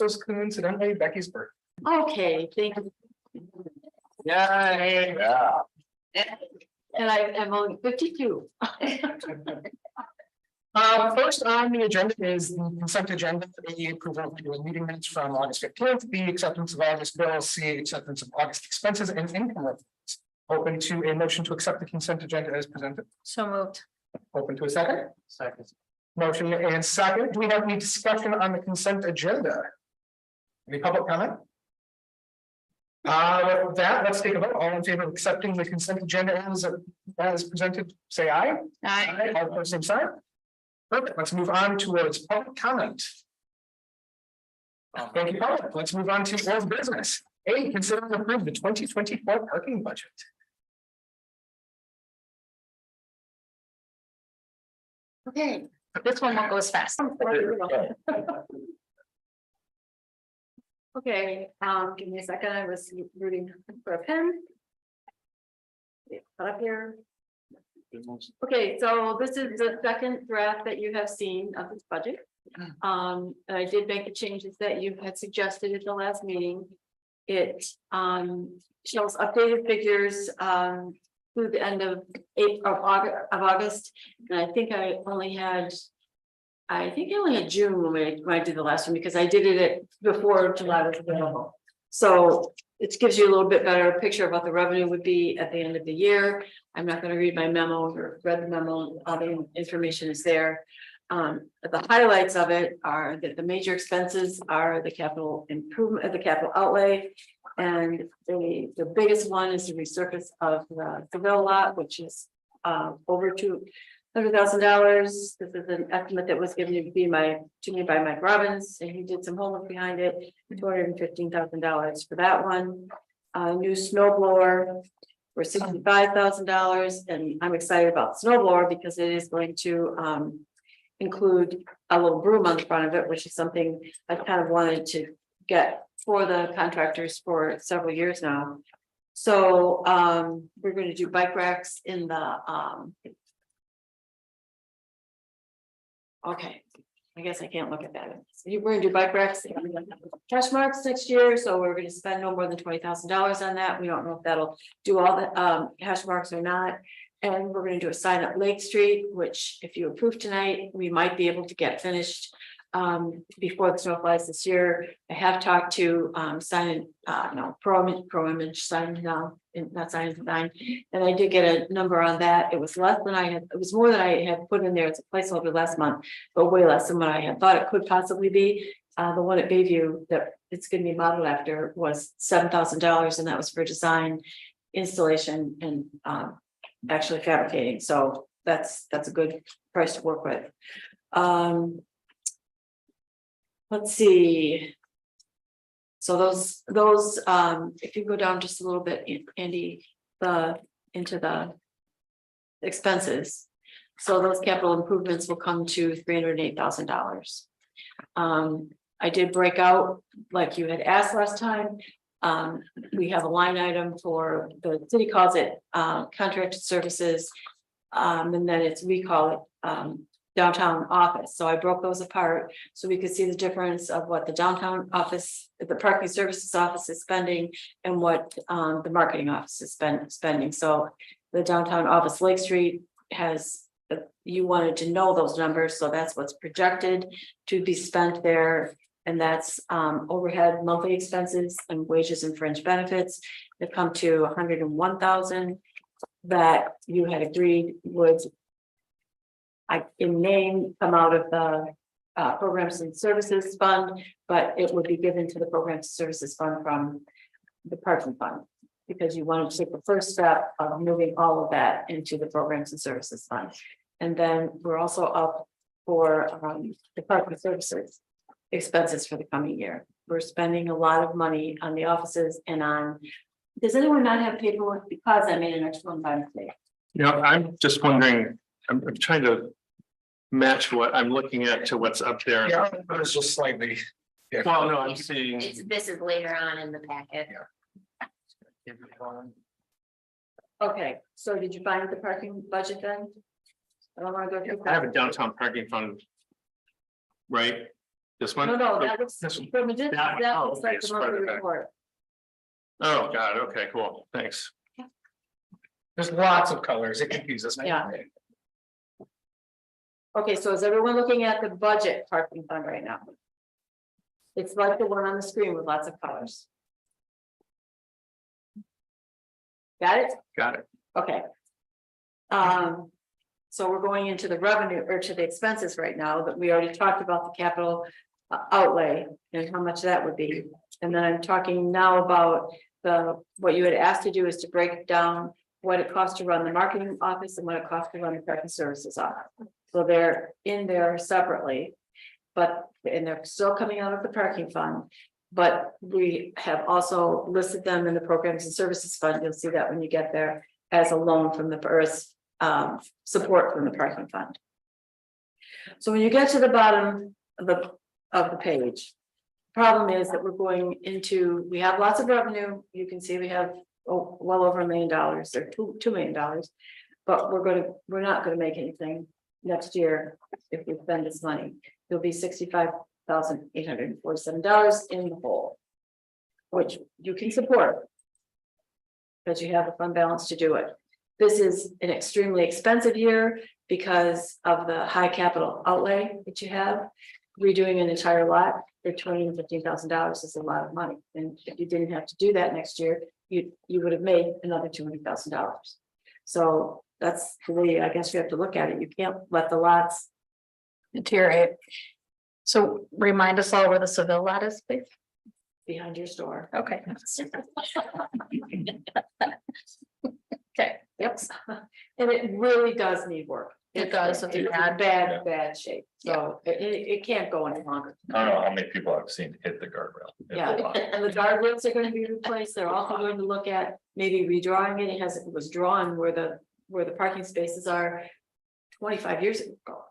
Also, coincidentally, Becky's birthday. Okay, thank you. Yeah. And I'm only 52. First on the agenda is the consent agenda, the approval of the meeting minutes from August 15th, the acceptance of August bills, C, acceptance of August expenses and income reports. Open to a motion to accept the consent agenda as presented. So moved. Open to a second. Second. Motion and second. Do we have any discussion on the consent agenda? Any public comment? With that, let's take a vote. All in favor of accepting the consent agenda as presented, say aye. Aye. All opposed, same sign. Perfect. Let's move on towards public comment. Thank you, public. Let's move on to old business. A, consider and approve the 2024 parking budget. Okay, this one won't go as fast. Okay, give me a second. I was rooting for a pen. Put up here. Okay, so this is the second draft that you have seen of this budget. I did make the changes that you had suggested at the last meeting. It shows updated figures through the end of August. And I think I only had June when I did the last one, because I did it before July was available. So it gives you a little bit better picture of what the revenue would be at the end of the year. I'm not going to read my memo or read the memo. All the information is there. The highlights of it are that the major expenses are the capital improvement, the capital outlay. And the biggest one is the resurface of the Seville lot, which is over $200,000. This is an estimate that was given to me by Mike Robbins, and he did some homework behind it. $215,000 for that one. New snow blower for $65,000, and I'm excited about the snow blower because it is going to include a little broom on the front of it, which is something I kind of wanted to get for the contractors for several years now. So we're going to do bike racks in the okay, I guess I can't look at that. So we're gonna do bike racks, cash marks next year, so we're gonna spend no more than $20,000 on that. We don't know if that'll do all the cash marks or not. And we're gonna do a sign up Lake Street, which if you approve tonight, we might be able to get finished before the snow flies this year. I have talked to Pro Image sign now, not sign design, and I did get a number on that. It was less than I had, it was more than I had put in there as a placeholder last month, but way less than what I had thought it could possibly be. The one at Bayview that it's going to be modeled after was $7,000, and that was for design, installation, and actually fabricating. So that's a good price to work with. Let's see. So those if you go down just a little bit, Andy, into the expenses. So those capital improvements will come to $308,000. I did break out, like you had asked last time. We have a line item for, the city calls it contracted services, and then we call it downtown office. So I broke those apart so we could see the difference of what the downtown office, the parking services office is spending, and what the marketing office is spending. So the downtown office, Lake Street, has, you wanted to know those numbers, so that's what's projected to be spent there. And that's overhead monthly expenses and wages and fringe benefits that come to $101,000 that you had agreed would in name come out of the programs and services fund, but it would be given to the programs and services fund from the parking fund, because you wanted to take the first step of moving all of that into the programs and services fund. And then we're also up for the parking services expenses for the coming year. We're spending a lot of money on the offices and on, does anyone not have paperwork? Because I made an extra one by mistake. Yeah, I'm just wondering, I'm trying to match what I'm looking at to what's up there. Yeah, but it's just slightly. Well, no, I'm seeing. This is later on in the packet. Okay, so did you find the parking budget then? I don't want to go through. I have a downtown parking fund. Right, This one? No, that was, This one. from this, That one. that Oh, was okay, like the it's part of monthly the back. report. Oh, God, okay, cool, thanks. There's lots of colors. It confuses me. Yeah. Okay, so is everyone looking at the budget parking fund right now? It's like the one on the screen with lots of colors. Got it? Got it. Okay. So we're going into the revenue or to the expenses right now, but we already talked about the capital outlay and how much that would be. And then I'm talking now about what you had asked to do is to break down what it costs to run the marketing office and what it costs to run the parking services office. So they're in there separately, and they're still coming out of the parking fund. But we have also listed them in the programs and services fund. You'll see that when you get there as a loan from support from the parking fund. So when you get to the bottom of the page, problem is that we have lots of revenue. You can see we have well over $1 million or $2 million, but we're not going to make anything next year if we spend this money. There'll be $65,847 in the hole, which you can support because you have a fund balance to do it. This is an extremely expensive year because of the high capital outlay that you have. Redoing an entire lot for $215,000 is a lot of money, and if you didn't have to do that next year, you would have made another $200,000. So that's the way I guess you have to look at it. You can't let the lots deteriorate. So remind us all where the Seville lot is, please. behind your store. Okay. Okay, Yep. And it really does need work. It does. It's in bad shape. So it can't go any longer. I don't know how many people I've seen hit the guardrail. It's a Yeah, lot. and the guardrails are going to be replaced. They're also going to look at maybe redrawing it. It was drawn where the parking spaces are 25 years ago,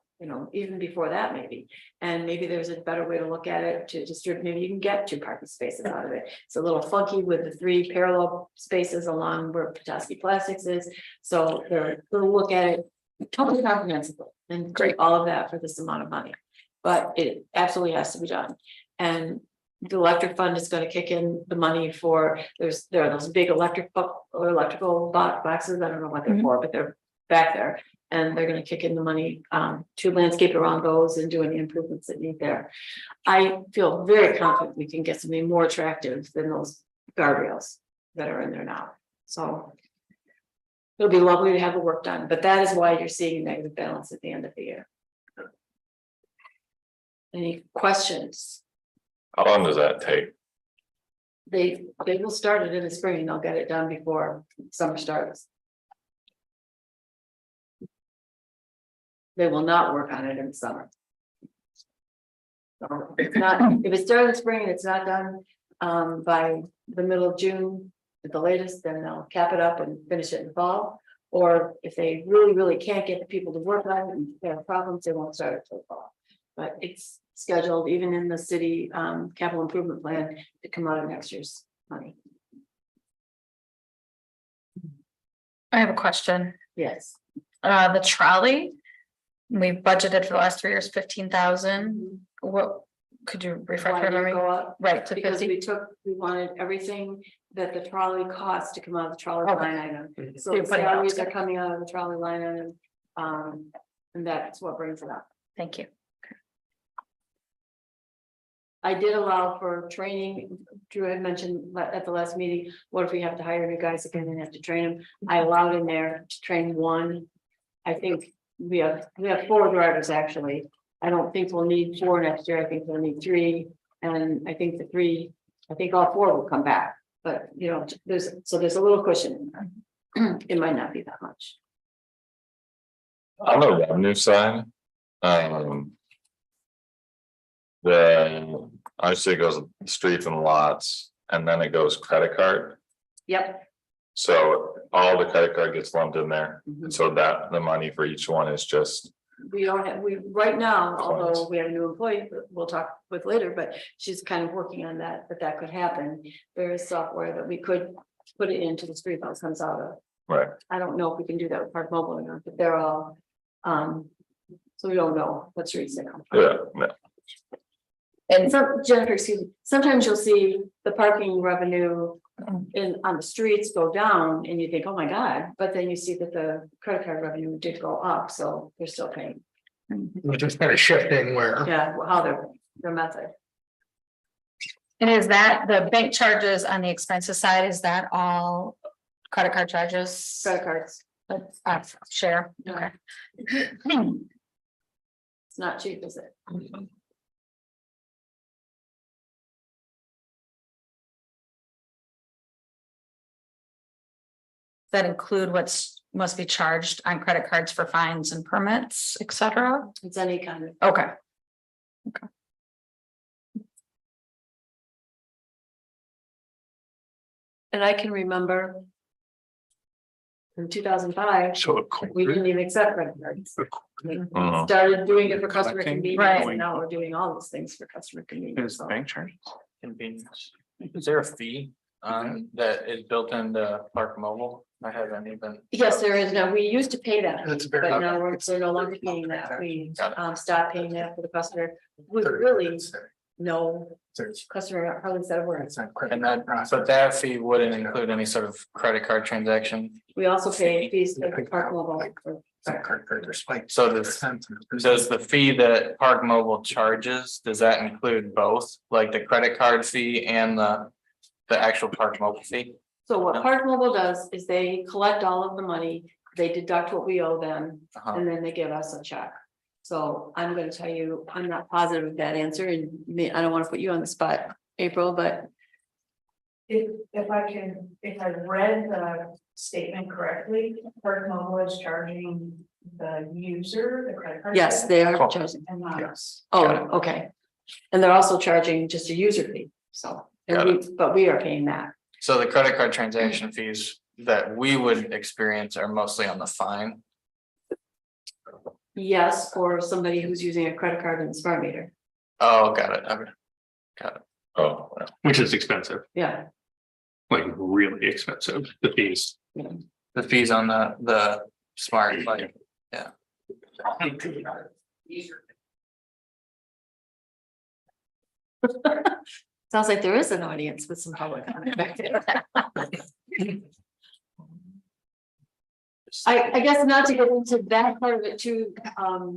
even before that maybe. And maybe there's a better way to look at it to distribute. Maybe you can get 2 parking spaces out of it. It's a little funky with the 3 parallel spaces along where Petoskey Plastics is. So they'll look at it totally comprehensively and do all of that for this amount of money. But it absolutely has to be done. And the electric fund is going to kick in the money for, there are those big electrical boxes. I don't know what they're for, but they're back there. And they're going to kick in the money to landscape around those and do any improvements that need there. I feel very confident we can get something more attractive than those guardrails that are in there now. So it'll be lovely to have the work done, but that is why you're seeing a negative balance at the end of the year. Any questions? How long does that take? They will start it in the spring and they'll get it done before summer starts. They will not work on it in the summer. So if it started in the spring and it's not done by the middle of June at the latest, then they'll cap it up and finish it in the fall. Or if they really can't get the people to work on it and they have problems, they won't start it till the fall. But it's scheduled even in the city capital improvement plan to come out of next year's money. I have a question. Yes. The trolley, we budgeted for the last 3 years, 15,000. What, could you refresh Why my did it memory? go up? Right, to Because 50. we wanted everything that the trolley costs to come out of the trolley Okay. line item. So you're the putting it up salaries to- are coming out of the trolley line item. And that's what brings it up. Thank you. I did allow for training. Drew had mentioned at the last meeting, what if we have to hire new guys again and have to train them? I allowed in there to train 1. I think we have 4 drivers actually. I don't think we'll need 4 next year. I think we'll need 3. And I think all 4 will come back. But there's a little cushion in there. It might not be that much. On the revenue side, obviously it goes streets and lots, and then it goes credit card. Yep. So all the credit card gets lumped in there. Mhm. So that the money for each one is just, We right now, although Clients. we have a new employee that we'll talk with later, but she's kind of working on that could happen. There is software that we could put it into the street that comes out of. right, I don't know if we can do that with Park Mobile or not, but they're all, so we don't know what streets they come from. yeah, no. And Some, Jennifer, excuse me, sometimes you'll see the parking revenue on the streets go down and you think, oh my God, but then you see that the credit card revenue did go up, so they're still paying. We're just kind of shifting where. Yeah, how their method. and is that the bank charges on the expenses side, is that all credit card charges? Credit cards, But share, okay. it's not cheap, is it? That include what's must be charged on credit cards for fines and permits, et cetera? It's any kind of. Okay. And I can remember. In 2005, So. we didn't even accept credit cards. We Mhm. started doing it for customer Collecting. convenience, Right. and now we're doing all those things for customer convenience. Is the so. bank charge? Convenience. Is there a fee that is built into Park Mobile? I haven't even. Yes, there is. Now, we used to pay that, That's very. but now we're no longer paying that. We Got stopped paying that for the customer. We really no customer hardly said a word. And that, but that fee wouldn't include any sort of credit card transaction. We also pay fees to Park Mobile. So does the fee that Park Mobile charges, does that include both, like the credit card fee and the actual Park Mobile fee? So what Park Mobile does is they collect all of the money, they deduct what we owe them, Uh-huh. and then they give us a check. So I'm gonna tell you, I'm not positive of that answer, and I don't wanna put you on the spot, April, but. If I read the statement correctly, Park Mobile is charging the user, the credit card. Yes, they are chosen. And not us. Oh, okay. And they're also charging just a user fee, so, but we are paying that. So the credit card transaction fees that we would experience are mostly on the fine. Yes, or somebody who's using a credit card and smart meter, Oh, got it. Okay. Oh, well. Which is expensive, yeah. like really expensive, the fees. The fees on the smart, like, Sounds like there is an audience with some public comment back there. I guess not to get into that part of it too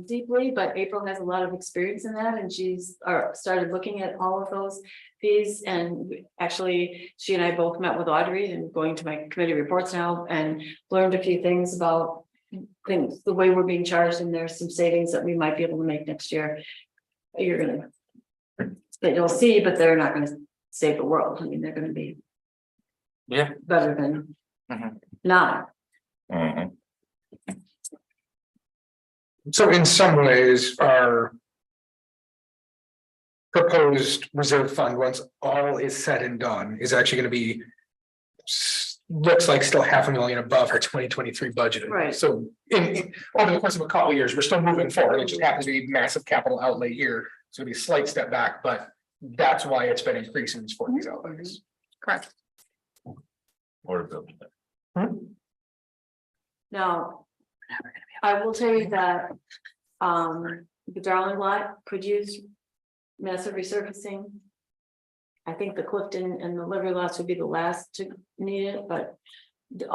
deeply, but April has a lot of experience in that, and she's started looking at all of those fees. And actually, she and I both met with Audrey and going to my committee reports now and learned a few things about things, the way we're being charged, and there's some savings that we might be able to make next year. You're gonna, that you'll see, but they're not gonna save the world. I mean, they're gonna be yeah. better than Mhm. not. Mhm. So in some ways, our proposed reserve fund, once all is said and done, is actually gonna be looks like still $500,000 above our 2023 budget. Right. So in over the course of a couple of years, we're still moving forward. It just happens to be massive capital outlay here. So it'll be a slight step back, but that's why it's been increasing for these outlays. Correct. Or building it. Now, I will tell you that, the Darling lot could use massive resurfacing. I think the Clifton and the Livery lots would be the last to need it, but the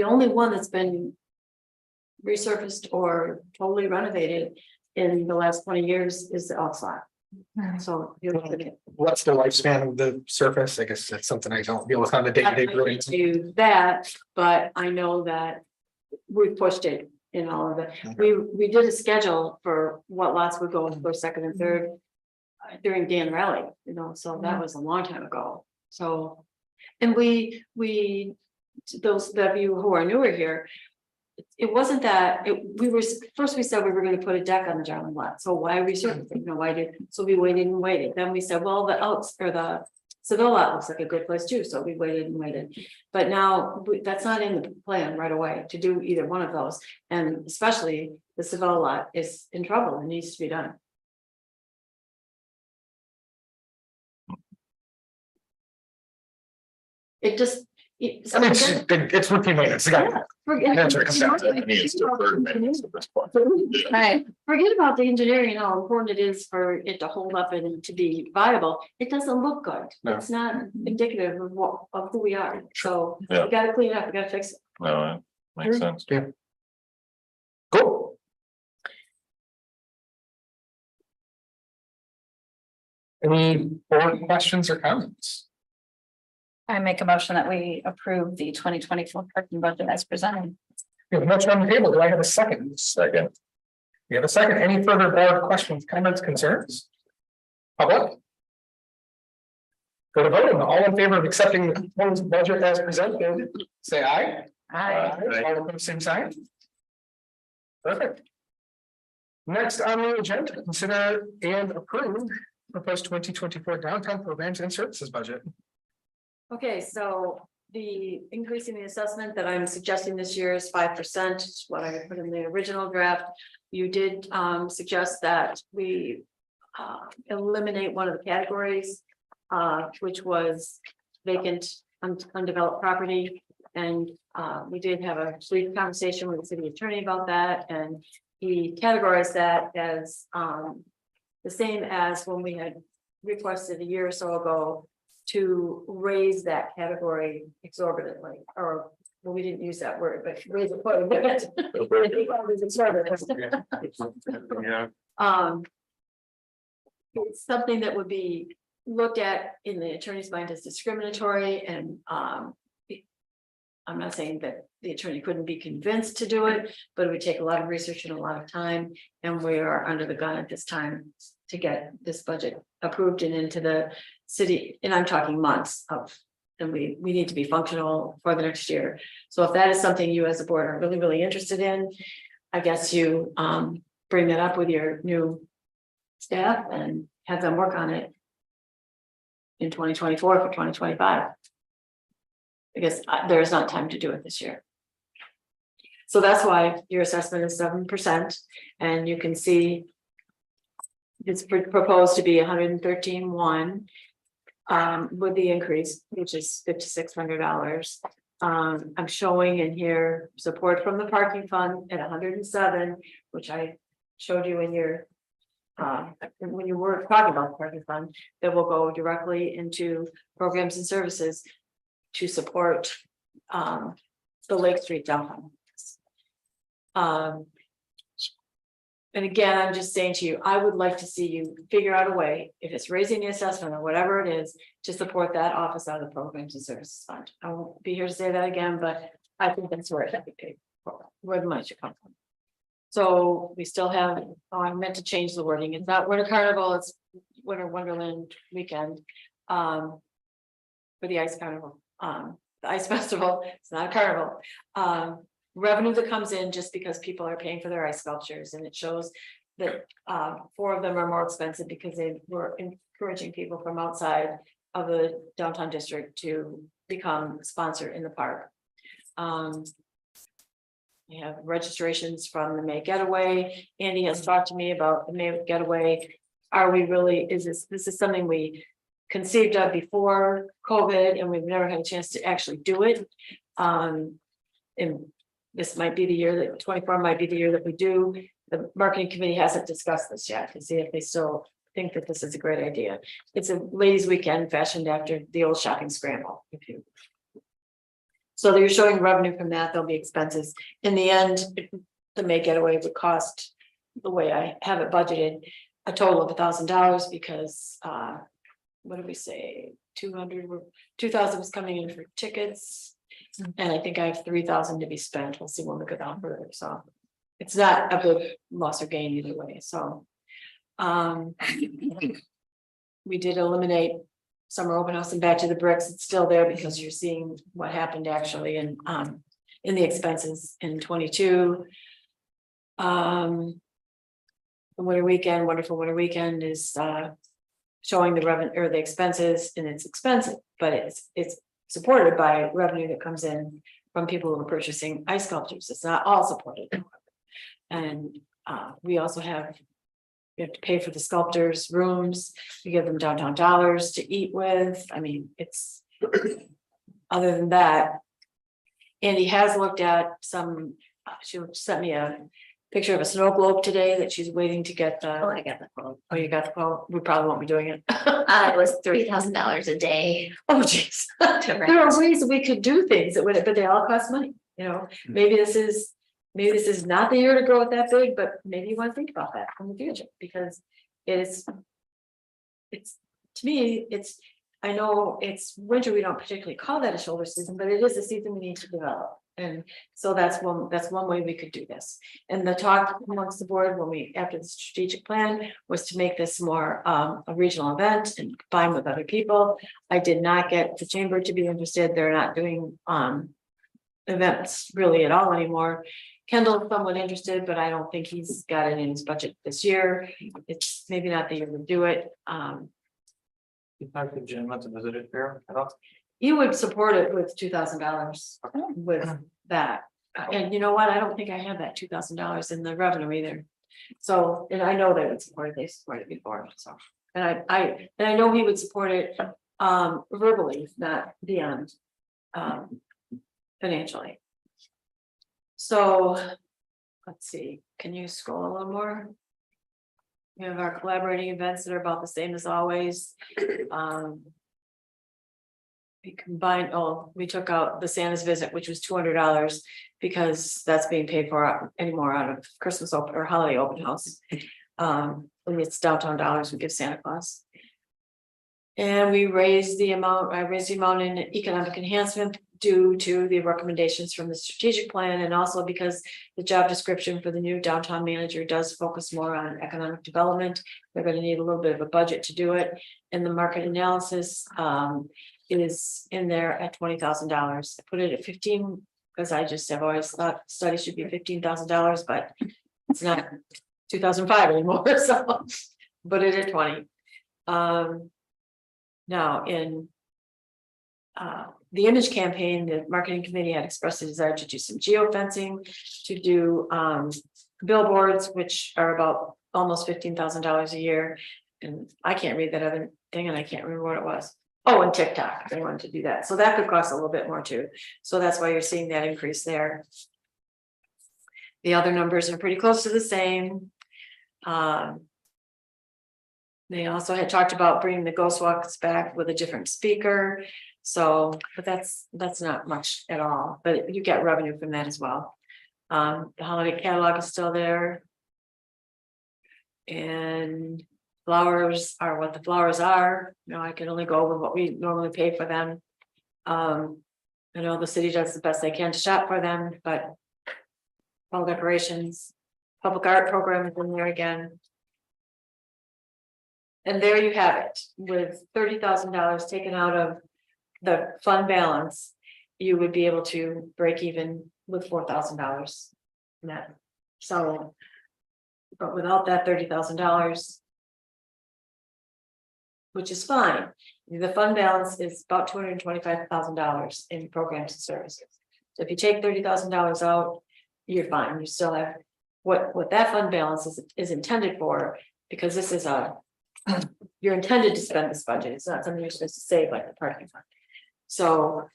only one that's been resurfaced or totally renovated in the last 20 years is the Elks lot. So you're looking at. What's the lifespan of the surface? I guess that's something I don't deal with on the I day-to-day. can't do that, but I know that we pushed it in all of it. We did a schedule for what lots would go in first, second, and third during Dan Rally, so that was a long time ago. So, and we, those of you who are newer here, it wasn't that, first we said we were gonna put a deck on the Darling lot, so why are we surfacing, so we waited and waited, then we said, well, the Elks or the Seville lot looks like a good place too, so we waited and waited. But now that's not in the plan right away to do either one of those, and especially the Seville lot is in trouble and needs to be done. It just, I mean, it's routine maintenance, again. That's what it comes down to. I mean, it's deferred maintenance at this point. Right, Forget about the engineering, how important it is for it to hold up and to be viable. It doesn't look good. No. It's not indicative of what, of who we are. So Yeah. you gotta clean it up, you gotta fix it. No, makes sense. Cool. Any board questions or comments? I make a motion that we approve the 2024 parking budget as presented. We have a motion on the table. Do I have a second? Second, We have a second. Any further board questions, comments, concerns? Public? Go to vote. All in favor of accepting the proposed budget as presented, say aye. All opposed, same sign. Perfect. Next on the agenda, consider and approve proposed 2024 downtown programs and services budget. Okay, so the increase in the assessment that I'm suggesting this year is 5%, is what I put in the original draft. You did suggest that we eliminate one of the categories, which was vacant, undeveloped property. And we did have a brief conversation with the city attorney about that, and he categorized that as the same as when we had requested a year or so ago to raise that category exorbitantly, or well, we didn't use that word, but raise it quite a bit. I think that was exorbitant. Yeah, It's something that would be looked at in the attorney's mind as discriminatory, and I'm not saying that the attorney couldn't be convinced to do it, but it would take a lot of research and a lot of time. And we are under the gun at this time to get this budget approved and into the city, and I'm talking months of, and we need to be functional for the next year. So if that is something you as a board are really, really interested in, I guess you bring that up with your new staff and have them work on it in 2024 for 2025. Because there is not time to do it this year. So that's why your assessment is 7%, and you can see it's proposed to be 113,100 with the increase, which is $5,600. I'm showing in here support from the parking fund at 107, which I showed you in your when you were talking about the parking fund, that will go directly into programs and services to support the Lake Street downtown. And again, I'm just saying to you, I would like to see you figure out a way, if it's raising the assessment or whatever it is, to support that office out of the programs and services fund. I won't be here to say that again, but I think that's where it should be paid for, where the money should come from. So we still have, I meant to change the wording. It's not Winter Carnival, it's Winter Wonderland weekend. For the Ice Carnival, the Ice Festival, it's not a carnival. Revenue that comes in just because people are paying for their ice sculptures, and it shows that 4 of them are more expensive because they were encouraging people from outside of the downtown district to become sponsored in the park. We have registrations from the May Getaway. Andy has talked to me about the May Getaway. Are we really, is this is something we conceived of before COVID, and we've never had a chance to actually do it. And this might be the year that 24 might be the year that we do. The marketing committee hasn't discussed this yet to see if they still think that this is a great idea. It's a ladies' weekend fashioned after the old shopping scramble. So you're showing revenue from that, there'll be expenses. In the end, the May Getaway would cost, the way I have it budgeted, a total of $1,000 because what did we say? 2,000 was coming in for tickets. And I think I have 3,000 to be spent. We'll see when we go down further. So it's not a big loss or gain either way. So we did eliminate summer open house and back to the bricks. It's still there because you're seeing what happened actually in the expenses in 22. The winter weekend, wonderful winter weekend is showing the revenue or the expenses, and it's expensive, but it's supported by revenue that comes in from people who are purchasing ice sculptures. It's not all supported. And we also have to pay for the sculptors' rooms. We give them downtown dollars to eat with. I mean, it's other than that. Andy has looked at some, she sent me a picture of a snow globe today that she's waiting to get Oh, the, I got the quote. oh, you got the quote, we probably won't be doing it. It was $3,000 a day Oh, jeez. to There rent. are ways that we could do things that would, but they all cost money, you know, maybe this is not the year to grow it that big, but maybe you want to think about that in the future, because it's. To me, I know it's winter, we don't particularly call that a shoulder season, but it is a season we need to develop. And so that's one way we could do this. And the talk amongst the board when after the strategic plan was to make this more a regional event and combine with other people. I did not get the chamber to be interested. They're not doing events really at all anymore. Kendall's somewhat interested, but I don't think he's got it in his budget this year. It's maybe not the year to do it. You talked to Jim at the visitor fair, I don't. You would support it with $2,000 with that. And you know what? I don't think I have that $2,000 in the revenue either. So, and I know they would support it, they supported it before, so. And I know he would support it verbally, not beyond financially. So, let's see, can you scroll a little more? We have our collaborating events that are about the same as always. We combined, we took out the Santa's visit, which was $200 because that's being paid for anymore out of Christmas open or holiday open house. When it's downtown dollars, we give Santa Claus. And I raised the amount in economic enhancement due to the recommendations from the strategic plan, and also because the job description for the new downtown manager does focus more on economic development. They're going to need a little bit of a budget to do it. And the market analysis is in there at $20,000. I put it at 15 because I've always thought studies should be $15,000, but it's not 2005 anymore. So put it at 20. Now in the image campaign, the marketing committee had expressed a desire to do some geofencing, to do billboards, which are about almost $15,000 a year. And I can't read that other thing, and I can't remember what it was. Oh, and TikTok, they wanted to do that. So that could cost a little bit more too. So that's why you're seeing that increase there. The other numbers are pretty close to the same. They also had talked about bringing the ghost walks back with a different speaker. So, but that's not much at all, but you get revenue from that as well. The holiday catalog is still there. And flowers are what the flowers are. You know, I can only go with what we normally pay for them. I know the city does the best they can to shop for them, but fall decorations, public art program is in there again. And there you have it, with $30,000 taken out of the fund balance, you would be able to break even with $4,000 net. So, but without that $30,000, which is fine, the fund balance is about $225,000 in programs and services. So if you take $30,000 out, you're fine. You still have what that fund balance is intended for, because this is you're intended to spend this budget. It's not something you're supposed to save like the parking fund. So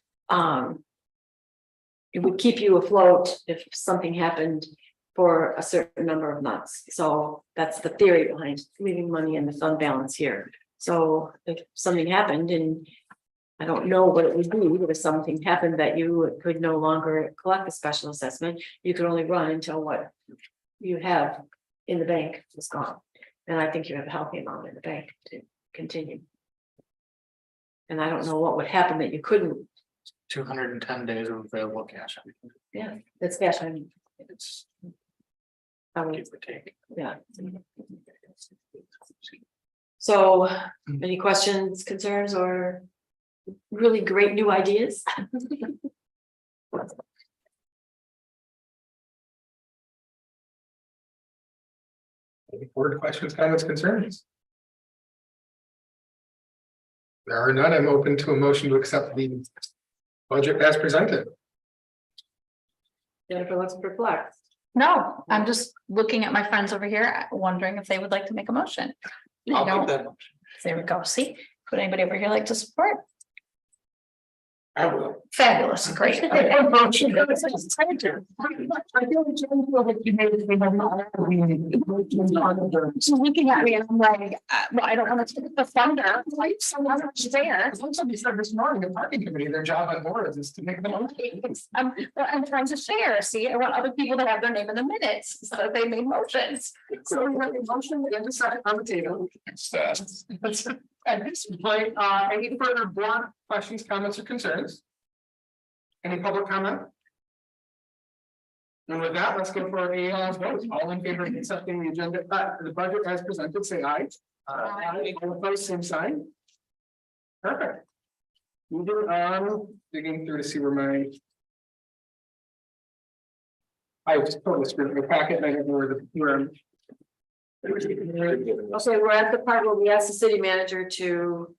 it would keep you afloat if something happened for a certain number of months. So that's the theory behind leaving money in the fund balance here. So if something happened, and I don't know what it would be, but if something happened that you could no longer collect a special assessment, you could only run until what you have in the bank is gone. And I think you have a healthy amount in the bank to continue. And I don't know what would happen that you couldn't. 210 days of available cash. Yeah, it's cash. I mean, It's give or take. yeah. So, any questions, concerns, or really great new ideas? Any board questions, comments, concerns? There are none. I'm open to a motion to accept the budget as presented. Jennifer looks perplexed. No, I'm just looking at my friends over here, wondering if they would like to make a motion. I'll No. make that motion. There we go. See, would anybody over here like to support? I will. Fabulous, great. I feel like you made it. She's looking at me and I'm like, well, I don't want to take the thunder, like, someone's there. Somebody said this morning, the parking committee, their job on boards is to make them. I'm trying to share, see, I want other people to have their name in the minutes, so that they made motions. So we have a motion and a second on the table. At this point, any further board questions, comments, or concerns? Any public comment? And with that, let's go for a vote. All in favor of accepting the agenda, the budget as presented, say aye. Aye. All opposed, same sign. Perfect. Moving on, digging through to see where my. I was totally screwed up my packet and I don't know where I'm. Okay, we're at the part where we ask the city manager to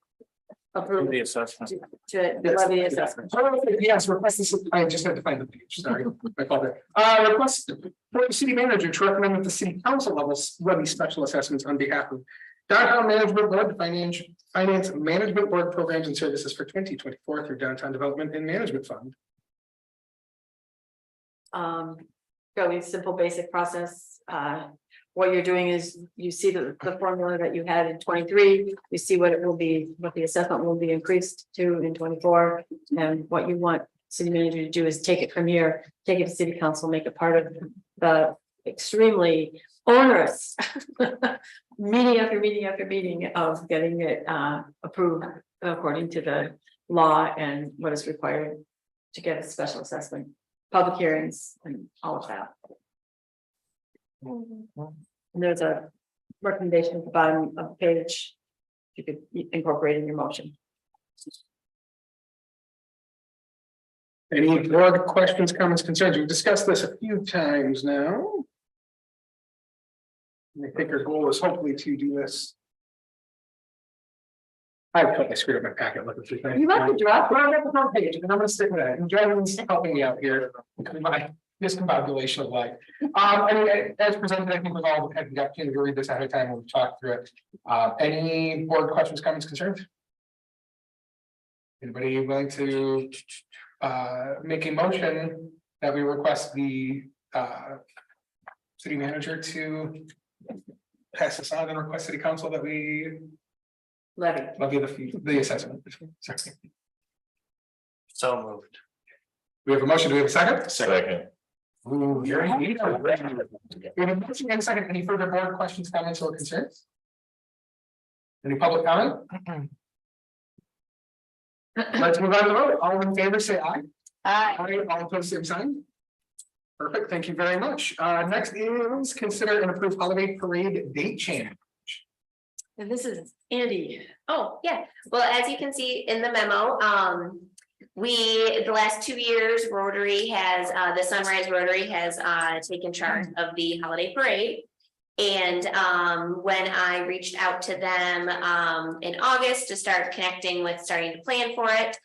approve The assessment. to levy the assessment. Yes, request this, I just had to find the page, sorry, I called it. Request for the city manager to recommend that the city council levels levy special assessments on behalf of downtown management board, finance management board programs and services for 2024 through downtown development and management fund. Fairly simple, basic process. What you're doing is you see the formula that you had in 23, you see what it will be, what the assessment will be increased to in 24. And what you want city manager to do is take it from here, take it to city council, make it part of the extremely onerous meeting after meeting after meeting of getting it approved according to the law and what is required to get a special assessment, public hearings and all of that. And there's a recommendation at the bottom of the page. You could incorporate in your motion. Any board questions, comments, concerns? We've discussed this a few times now. And I think our goal is hopefully to do this. I totally screwed up my packet looking through things. You might have dropped. Well, I got the front page, and I'm gonna stick with that. And Jonathan's helping me out here. My discombobulation of life. I mean, as presented, I think we've all had the opportunity to read this ahead of time when we talked through it. Any board questions, comments, concerns? Anybody willing to make a motion that we request the city manager to pass this on and request city council that we Levy. levy the assessment? Sorry. So moved. We have a motion. Do we have a second? Second. Ooh, very neat. We have a motion and a second. Any further board questions, comments, or concerns? Any public comment? Let's move on to the vote. All in favor, say aye. Aye. All opposed, same sign. Perfect. Thank you very much. Next is consider and approve holiday parade date change. And this is Andy. Oh, yeah. Well, as you can see in the memo, the last 2 years, Rotary has, the Sunrise Rotary has taken charge of the holiday parade. And when I reached out to them in August to start connecting with starting to plan for it,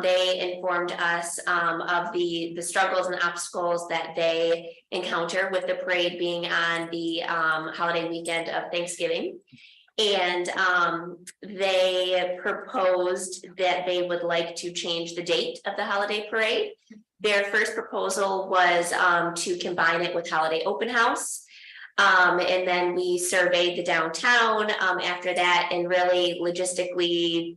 they informed us of the struggles and obstacles that they encounter with the parade being on the holiday weekend of Thanksgiving. And they proposed that they would like to change the date of the holiday parade. Their first proposal was to combine it with holiday open house. And then we surveyed the downtown after that, and really logistically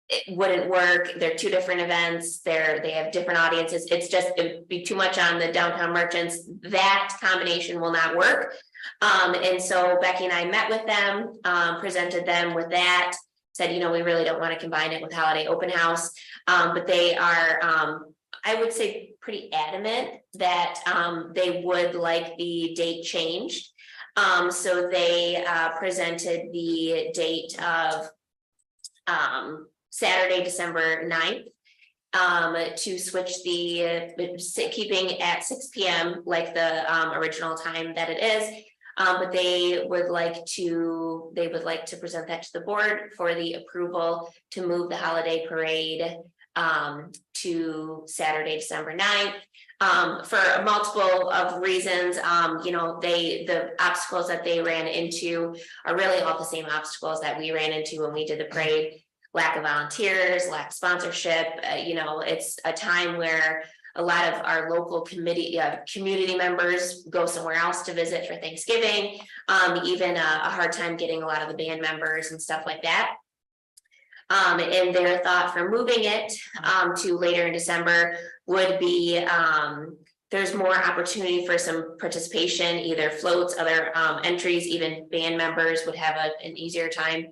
it wouldn't work. They're two different events. They have different audiences. It would be too much on the downtown merchants. That combination will not work. And so Becky and I met with them, presented them with that, said, we really don't want to combine it with holiday open house. But they are, I would say, pretty adamant that they would like the date changed. So they presented the date of Saturday, December 9th, to switch keeping at 6 p.m. like the original time that it is. But they would like to present that to the board for the approval to move the holiday parade to Saturday, December 9th. For multiple of reasons, the obstacles that they ran into are really all the same obstacles that we ran into when we did the parade. lack of volunteers, lack of sponsorship. You know, it's a time where a lot of our local community members go somewhere else to visit for Thanksgiving. Even a hard time getting a lot of the band members and stuff like that. And their thought for moving it to later in December would be there's more opportunity for some participation, either floats, other entries, even band members would have an easier time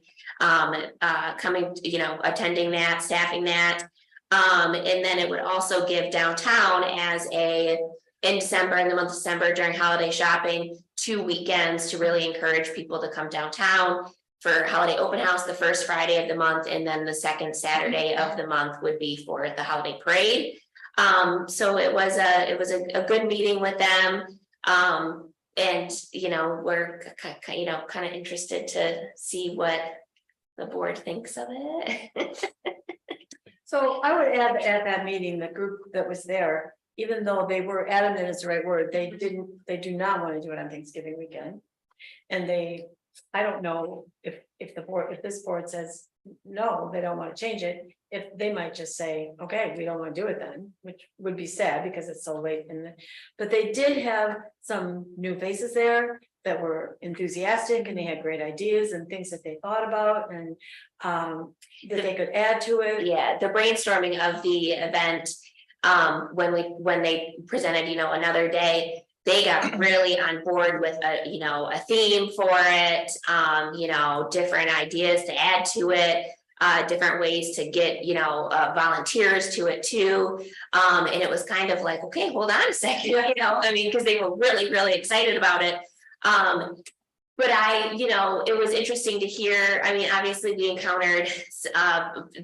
coming, you know, attending that, staffing that. And then it would also give downtown as in December, in the month of December during holiday shopping, 2 weekends to really encourage people to come downtown for holiday open house the first Friday of the month, and then the second Saturday of the month would be for the holiday parade. So it was a good meeting with them. And you know, we're kind of interested to see what the board thinks of it. So I would add at that meeting, the group that was there, even though they were adamant is the right word, they do not want to do it on Thanksgiving weekend. And I don't know if this board says, no, they don't want to change it, if they might just say, okay, we don't want to do it then, which would be sad because it's so late but they did have some new faces there that were enthusiastic, and they had great ideas and things that they thought about, and that they could add to it. Yeah, the brainstorming of the event, when they presented, you know, another day, they got really on board with a theme for it, you know, different ideas to add to it, different ways to get, you know, volunteers to it too. And it was kind of like, okay, hold on a second, you know, I mean, because they were really, really excited about it. But it was interesting to hear. I mean, obviously we encountered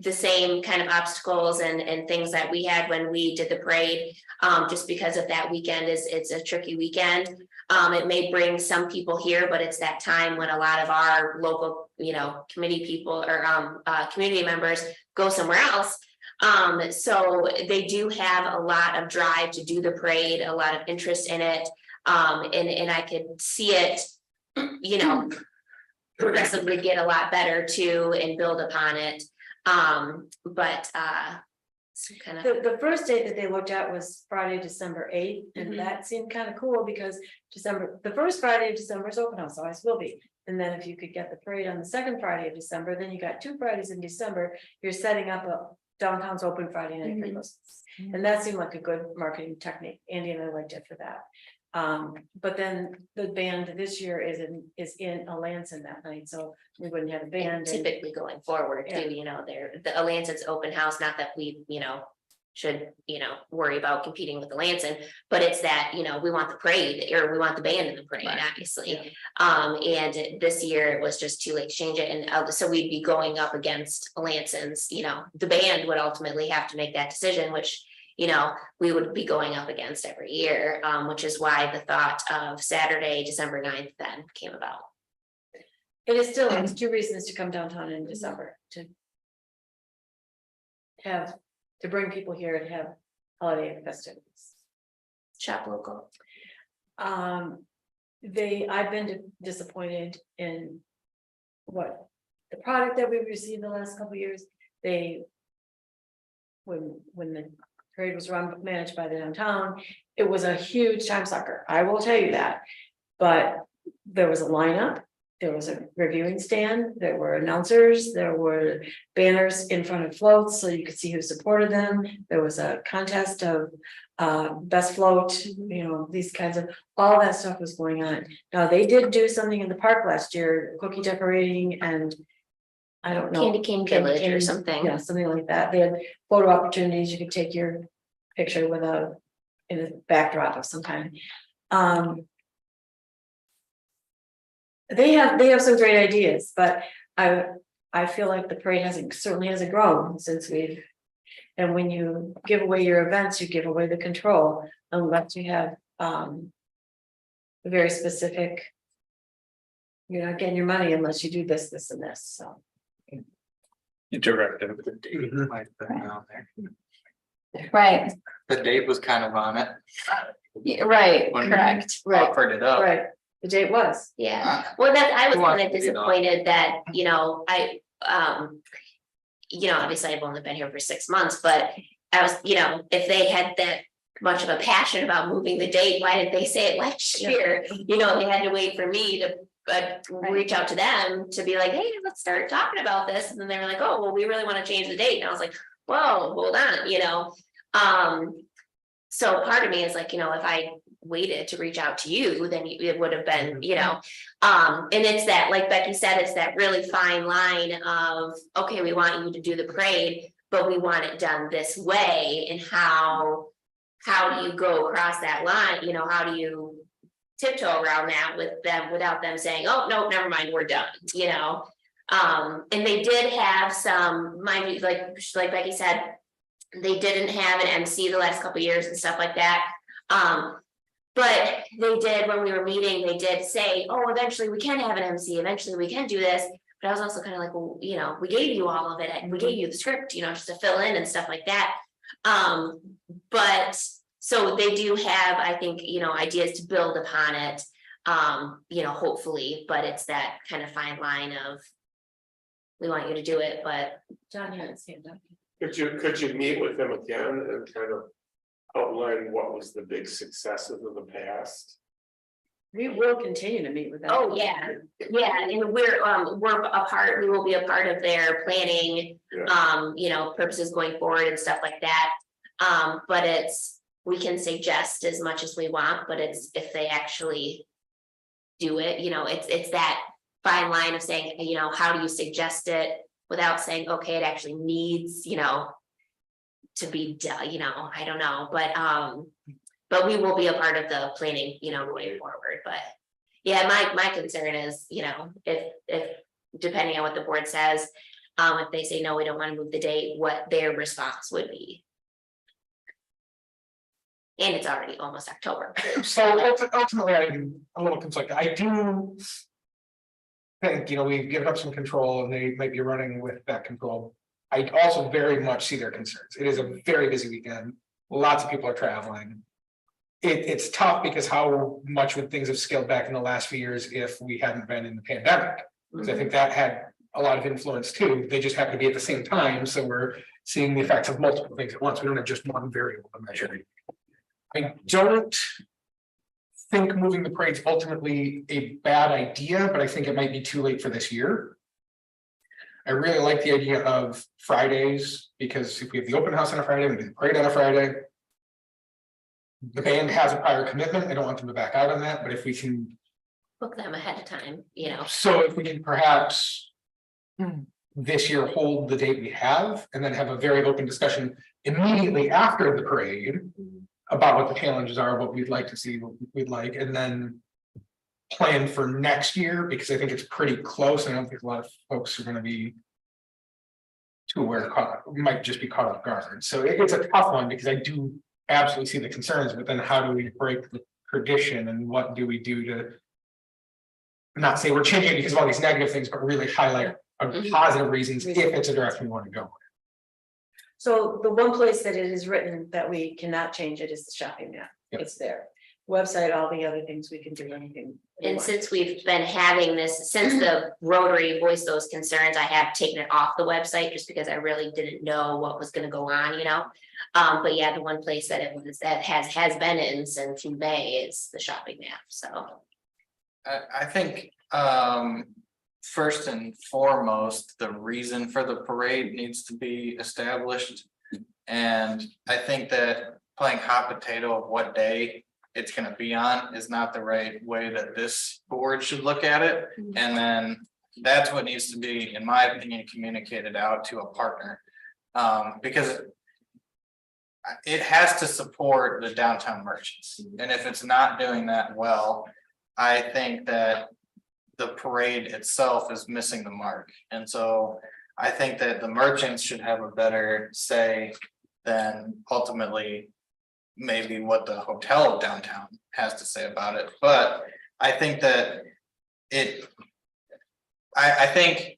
the same kind of obstacles and things that we had when we did the parade, just because of that weekend it's a tricky weekend. It may bring some people here, but it's that time when a lot of our local, you know, committee people or community members go somewhere else. So they do have a lot of drive to do the parade, a lot of interest in it. And I could see it, you know, progressively get a lot better too and build upon it. But kind of The first date that they looked at was Friday, December 8th, and that seemed kind of cool because the first Friday of December is open house, always will be. And then if you could get the parade on the second Friday of December, then you got 2 Fridays in December, you're setting up a downtown's open Friday night for Christmas. And that seemed like a good marketing technique. Andy and I liked it for that. But then the band this year is in Alanson that night, so we wouldn't have a band. typically going forward too, you know, the Alanson open house, not that we, you know, should, you know, worry about competing with Alanson, but it's that, you know, we want the parade or we want the band in the parade, obviously. And this year it was just too late to change it. And so we'd be going up against Alanson's, you know, the band would ultimately have to make that decision, which, you know, we would be going up against every year, which is why the thought of Saturday, December 9th then came about. It is still, it's 2 reasons to come downtown in December, to bring people here and have holiday festivities. Shop local. I've been disappointed in what the product that we've received the last couple of years. When the parade was managed by the downtown, it was a huge time sucker. I will tell you that. But there was a lineup, there was a reviewing stand, there were announcers, there were banners in front of floats so you could see who supported them. There was a contest of best float, you know, these kinds of, all that stuff was going on. Now they did do something in the park last year, cookie decorating and I don't know. Candy Cane Village or something. Yeah, something like that. They had photo opportunities. You could take your picture in a backdrop of some kind. They have some great ideas, but I feel like the parade certainly hasn't grown since and when you give away your events, you give away the control unless you have a very specific. You're not getting your money unless you do this, this, and this. So. Directive. The date might have been on there. Right, The date was kind of on it. right, When we correct. Offered it up. Right, the date was. Yeah, well, I was Who wants kind of to lead off? disappointed that, you know, you know, obviously I've only been here for 6 months, but I was, you know, if they had that much of a passion about moving the date, why didn't they say it last year? You know, they had to wait for me to reach out to them to be like, hey, let's start talking about this. And then they were like, oh, well, we really want to change the date. And I was like, whoa, hold on, you know? So part of me is like, you know, if I waited to reach out to you, then it would have been, you know, and it's that, like Becky said, it's that really fine line of, okay, we want you to do the parade, but we want it done this way. And how do you go across that line? You know, how do you tiptoe around that with them without them saying, oh, no, never mind, we're done, you know? And they did have some, mind you, like Becky said, they didn't have an MC the last couple of years and stuff like that. But they did, when we were meeting, they did say, oh, eventually we can have an MC, eventually we can do this. But I was also kind of like, well, you know, we gave you all of it, and we gave you the script, you know, just to fill in and stuff like that. But so they do have, I think, you know, ideas to build upon it, you know, hopefully, but it's that kind of fine line of, we want you to do it, but. John, you haven't seen that. Could you meet with them again and kind of outline what was the big successes of the past? We will continue to meet with them. Oh, yeah, and we're a part, we will be a part of their planning, you know, purposes going forward and stuff like that. But it's, we can suggest as much as we want, but it's if they actually do it, you know, it's that fine line of saying, you know, how do you suggest it without saying, okay, it actually needs, you know, to be done, you know, I don't know, but we will be a part of the planning, you know, going forward. But yeah, my concern is, you know, if depending on what the board says, if they say, no, we don't want to move the date, what their response would be. And it's already almost October. So ultimately, I'm a little conflicted. I do think, you know, we've given up some control and they might be running with that control. I also very much see their concerns. It is a very busy weekend. Lots of people are traveling. It's tough because how much would things have scaled back in the last few years if we hadn't been in the pandemic? Because I think that had a lot of influence too. They just happen to be at the same time. So we're seeing the effects of multiple things at once. We don't have just one variable to measure. I don't think moving the parade's ultimately a bad idea, but I think it might be too late for this year. I really like the idea of Fridays, because if we have the open house on a Friday, we do the parade on a Friday. The band has a prior commitment. I don't want them to back out on that, but if we can. Book them ahead of time, you know. So if we can perhaps this year hold the date we have and then have a very open discussion immediately after the parade about what the challenges are, what we'd like to see, what we'd like, and then plan for next year, because I think it's pretty close. I don't think a lot of folks are going to be too aware, might just be caught off guard. So it's a tough one because I do absolutely see the concerns, but then how do we break the tradition and what do we do to not say we're changing it because of all these negative things, but really highlight positive reasons if it's a direction we want to go. So the one place that it is written that we cannot change it is the shopping map. Yep. It's there. Website, all the other things we can do, anything. we And want. since we've been having this, since the Rotary voiced those concerns, I have taken it off the website just because I really didn't know what was gonna go on, you know? But yeah, the one place that it was, that has been in since May is the shopping map, so. I think, first and foremost, the reason for the parade needs to be established. And I think that playing hot potato of what day it's gonna be on is not the right way that this board should look at it. And then that's what needs to be, in my opinion, communicated out to a partner. Because it has to support the downtown merchants. And if it's not doing that well, I think that the parade itself is missing the mark. And so I think that the merchants should have a better say than ultimately maybe what the hotel downtown has to say about it. But I think that I think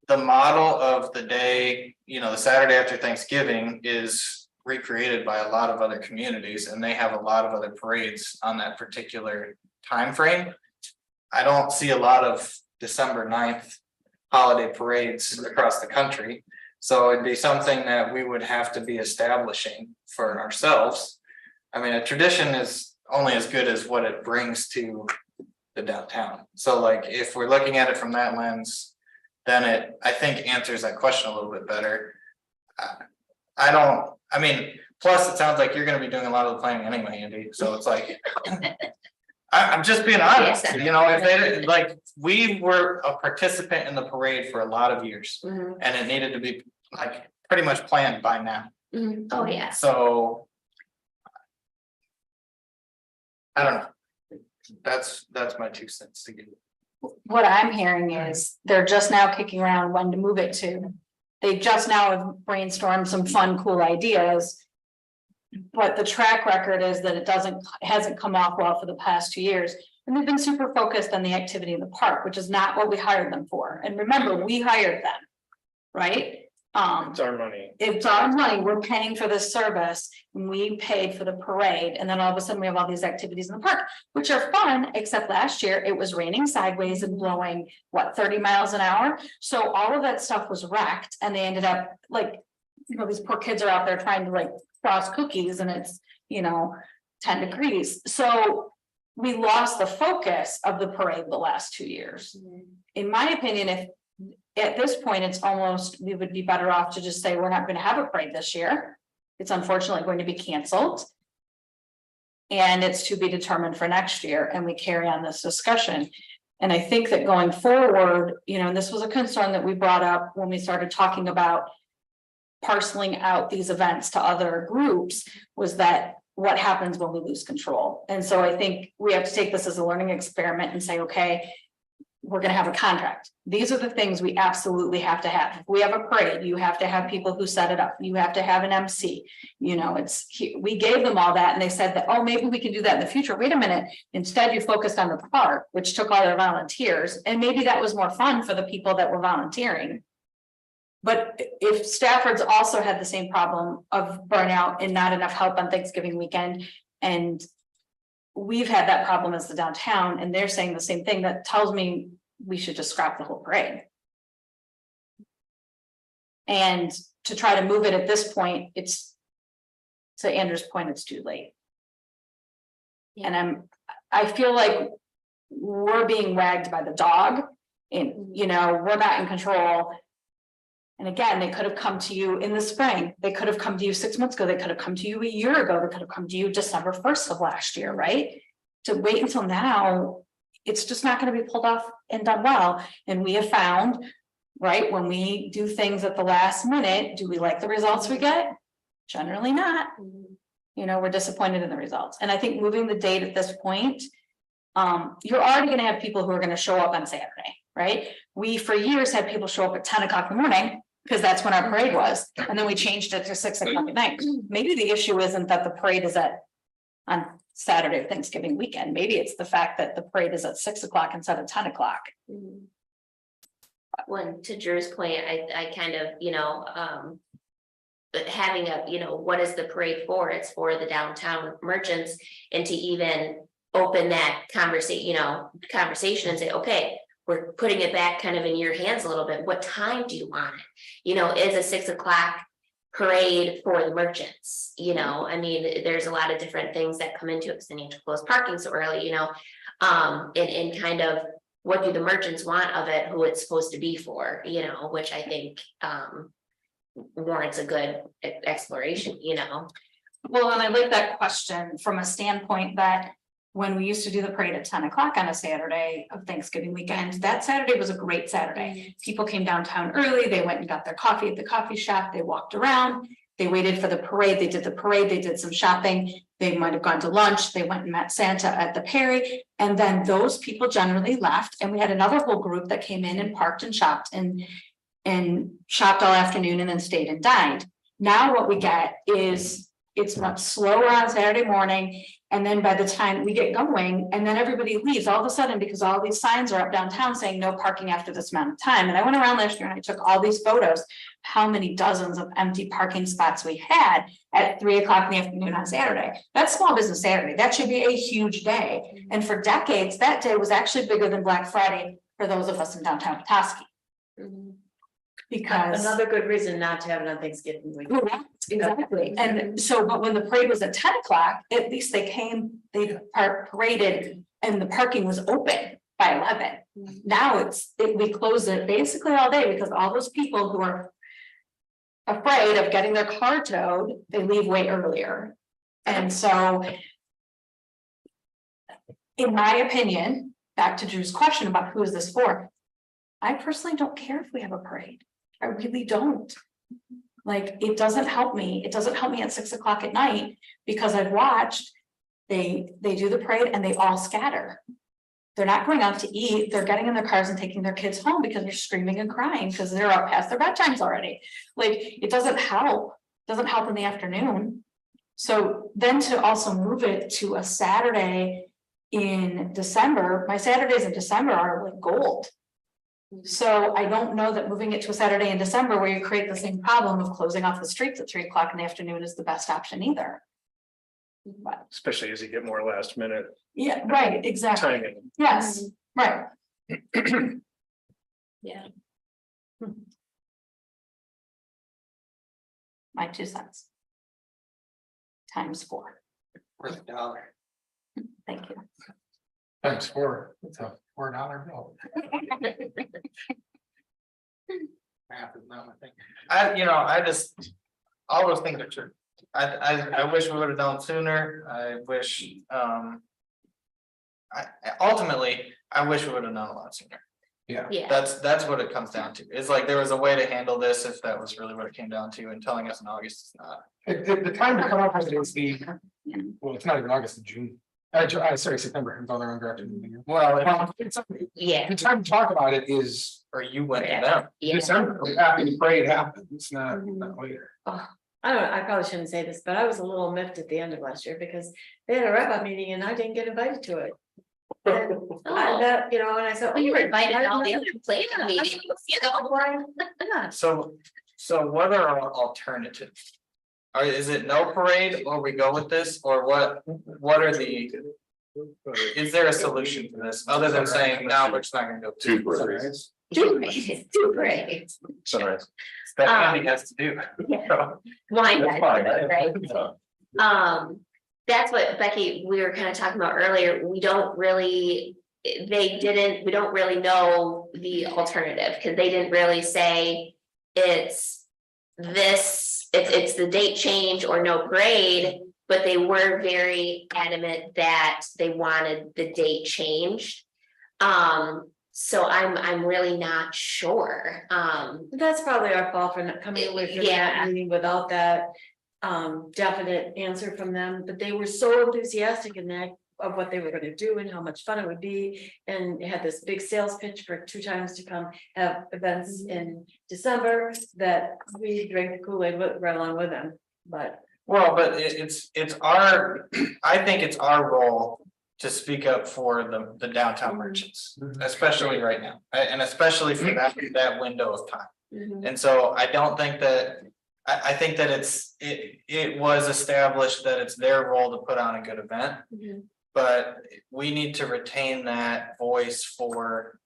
the model of the day, you know, the Saturday after Thanksgiving is recreated by a lot of other communities, and they have a lot of other parades on that particular time frame. I don't see a lot of December 9th holiday parades across the country. So it'd be something that we would have to be establishing for ourselves. I mean, a tradition is only as good as what it brings to the downtown. So like, if we're looking at it from that lens, then it, I think, answers that question a little bit better. I mean, plus it sounds like you're gonna be doing a lot of the planning anyway, Andy, so it's like. I'm just being honest, you know, if they, like, we were a participant in the parade for a lot of years. Mhm. And it needed to be like pretty much planned by now, Mhm. Oh, yeah. so. I don't know. That's my 2 cents to give. What I'm hearing is they're just now kicking around when to move it to. They just now have brainstormed some fun, cool ideas. But the track record is that it hasn't come off well for the past 2 years. And they've been super focused on the activity in the park, which is not what we hired them for. And remember, we hired them, right? It's our money. It's our money, we're paying for this service, and we paid for the parade, and then all of a sudden we have all these activities in the park, which are fun, except last year it was raining sideways and blowing, 30 miles an hour? So all of that stuff was wrecked, and they ended up like, these poor kids are out there trying to like frost cookies, and it's, 10 degrees, so we lost the focus of the parade the last 2 years. In my opinion, if at this point, it's almost, we would be better off to just say, we're not going to have a parade this year. It's unfortunately going to be canceled. And it's to be determined for next year, and we carry on this discussion. And I think that going forward, and this was a concern that we brought up when we started talking about parceling out these events to other groups, was that what happens when we lose control? And so I think we have to take this as a learning experiment and say, okay, we're going to have a contract. These are the things we absolutely have to have. If we have a parade, you have to have people who set it up. You have to have an MC. We gave them all that, and they said that, oh, maybe we can do that in the future. Wait a minute. Instead, you focused on the park, which took all their volunteers. And maybe that was more fun for the people that were volunteering. But if Stafford's also had the same problem of burnout and not enough help on Thanksgiving weekend, and we've had that problem as the downtown, and they're saying the same thing, that tells me we should just scrap the whole parade. And to try to move it at this point, it's, to Andrew's point, it's too late. And I feel like we're being wagged by the dog, and we're not in control. And again, they could have come to you in the spring. They could have come to you 6 months ago. They could have come to you a year ago. They could have come to you December 1st of last year, right? To wait until now, it's just not going to be pulled off and done well. And we have found, right, when we do things at the last minute, do we like the results we get? Generally not. We're disappointed in the results. And I think moving the date at this point, you're already going to have people who are going to show up on Saturday, right? We, for years, had people show up at 10 o'clock in the morning, because that's when our parade was. And then we changed it to 6 o'clock at night. Maybe the issue isn't that the parade is on Saturday, Thanksgiving weekend. Maybe it's the fact that the parade is at 6 o'clock instead of 10 o'clock. Well, to Drew's point, I kind of, but having what is the parade for? It's for the downtown merchants, and to even open that conversation and say, okay, we're putting it back kind of in your hands a little bit. What time do you want it? Is a 6 o'clock parade for the merchants? I mean, there's a lot of different things that come into it, because they need to close parking so early, and kind of what do the merchants want of it, who it's supposed to be for, which I think warrants a good exploration, Well, and I like that question from a standpoint that when we used to do the parade at 10 o'clock on a Saturday of Thanksgiving weekend, that Saturday was a great Saturday. People came downtown early, they went and got their coffee at the coffee shop, they walked around, they waited for the parade, they did the parade, they did some shopping, they might have gone to lunch, they went and met Santa at the Perry, and then those people generally left, and we had another whole group that came in and parked and shopped shopped all afternoon and then stayed and dined. Now what we get is it's much slower on Saturday morning. And then by the time we get going, and then everybody leaves all of a sudden, because all these signs are up downtown saying no parking after this amount of time. And I went around last year and I took all these photos, how many dozens of empty parking spots we had at 3 o'clock in the afternoon on Saturday. That's Small Business Saturday. That should be a huge day. And for decades, that day was actually bigger than Black Friday for those of us in downtown Petoskey. Because. Another good reason not to have it on Thanksgiving week. Correct, exactly, and so, but when the parade was at 10 o'clock, at least they came, they paraded and the parking was open by 11. Now we close it basically all day because all those people who are afraid of getting their car towed, they leave way earlier. And so, in my opinion, back to Drew's question about who is this for? I personally don't care if we have a parade. I really don't. Like, it doesn't help me. It doesn't help me at 6 o'clock at night because I've watched. They do the parade and they all scatter. They're not going out to eat. They're getting in their cars and taking their kids home because they're screaming and crying because they're up past their bedtimes already. Like, it doesn't help. Doesn't help in the afternoon. So then to also move it to a Saturday in December, my Saturdays in December are like gold. So I don't know that moving it to a Saturday in December where you create the same problem of closing off the streets at 3 o'clock in the afternoon is the best option either. But Especially as you get more last minute yeah, right, exactly. timing. Yes, right. Yeah. My 2 cents. Times 4. worth a dollar. Thank you. Thanks for, it's a $4 bill. Math is not my thing. I just, all those things are true. I wish we would have done sooner. I wish, ultimately, I wish we would have done a lot sooner. Yeah. Yeah, That's what it comes down to. It's like there was a way to handle this if that was really what it came down to, and telling us in August is not. The time to come up with it is well, it's not even August, it's June. Sorry, September, I'm going the wrong direction. Well, yeah, The time to talk about it is or you went to them. yeah. December, after the parade happens, it's not later. I probably shouldn't say this, but I was a little miffed at the end of last year because they had a wrap-up meeting and I didn't get invited to it. And Oh, and I said, well, you were invited to all the other planning meetings, you know. Yeah. So what are our alternatives? Or is it no parade, or we go with this, or what are is there a solution to this, other than saying, no, we're just not gonna go to? 2 parades. Too great, too great. Sunrise. That Andy has to do. Yeah. Wine, That's fine, right? Yeah. That's what Becky, we were kind of talking about earlier, we don't really know the alternative, because they didn't really say it's this, it's the date change or no parade, but they were very adamant that they wanted the date changed. So I'm really not sure. That's probably our fault for not coming away from Yeah. that meeting without that definite answer from them, but they were so enthusiastic in that of what they were gonna do and how much fun it would be. And they had this big sales pitch for 2 times to come have events in December that we drank the Kool-Aid right along with them, but. Well, but it's our, I think it's our role to speak up for the downtown merchants, especially right now, and especially for that window of time. And so I don't think that, I think that it was established that it's their role to put on a good event. But we need to retain that voice for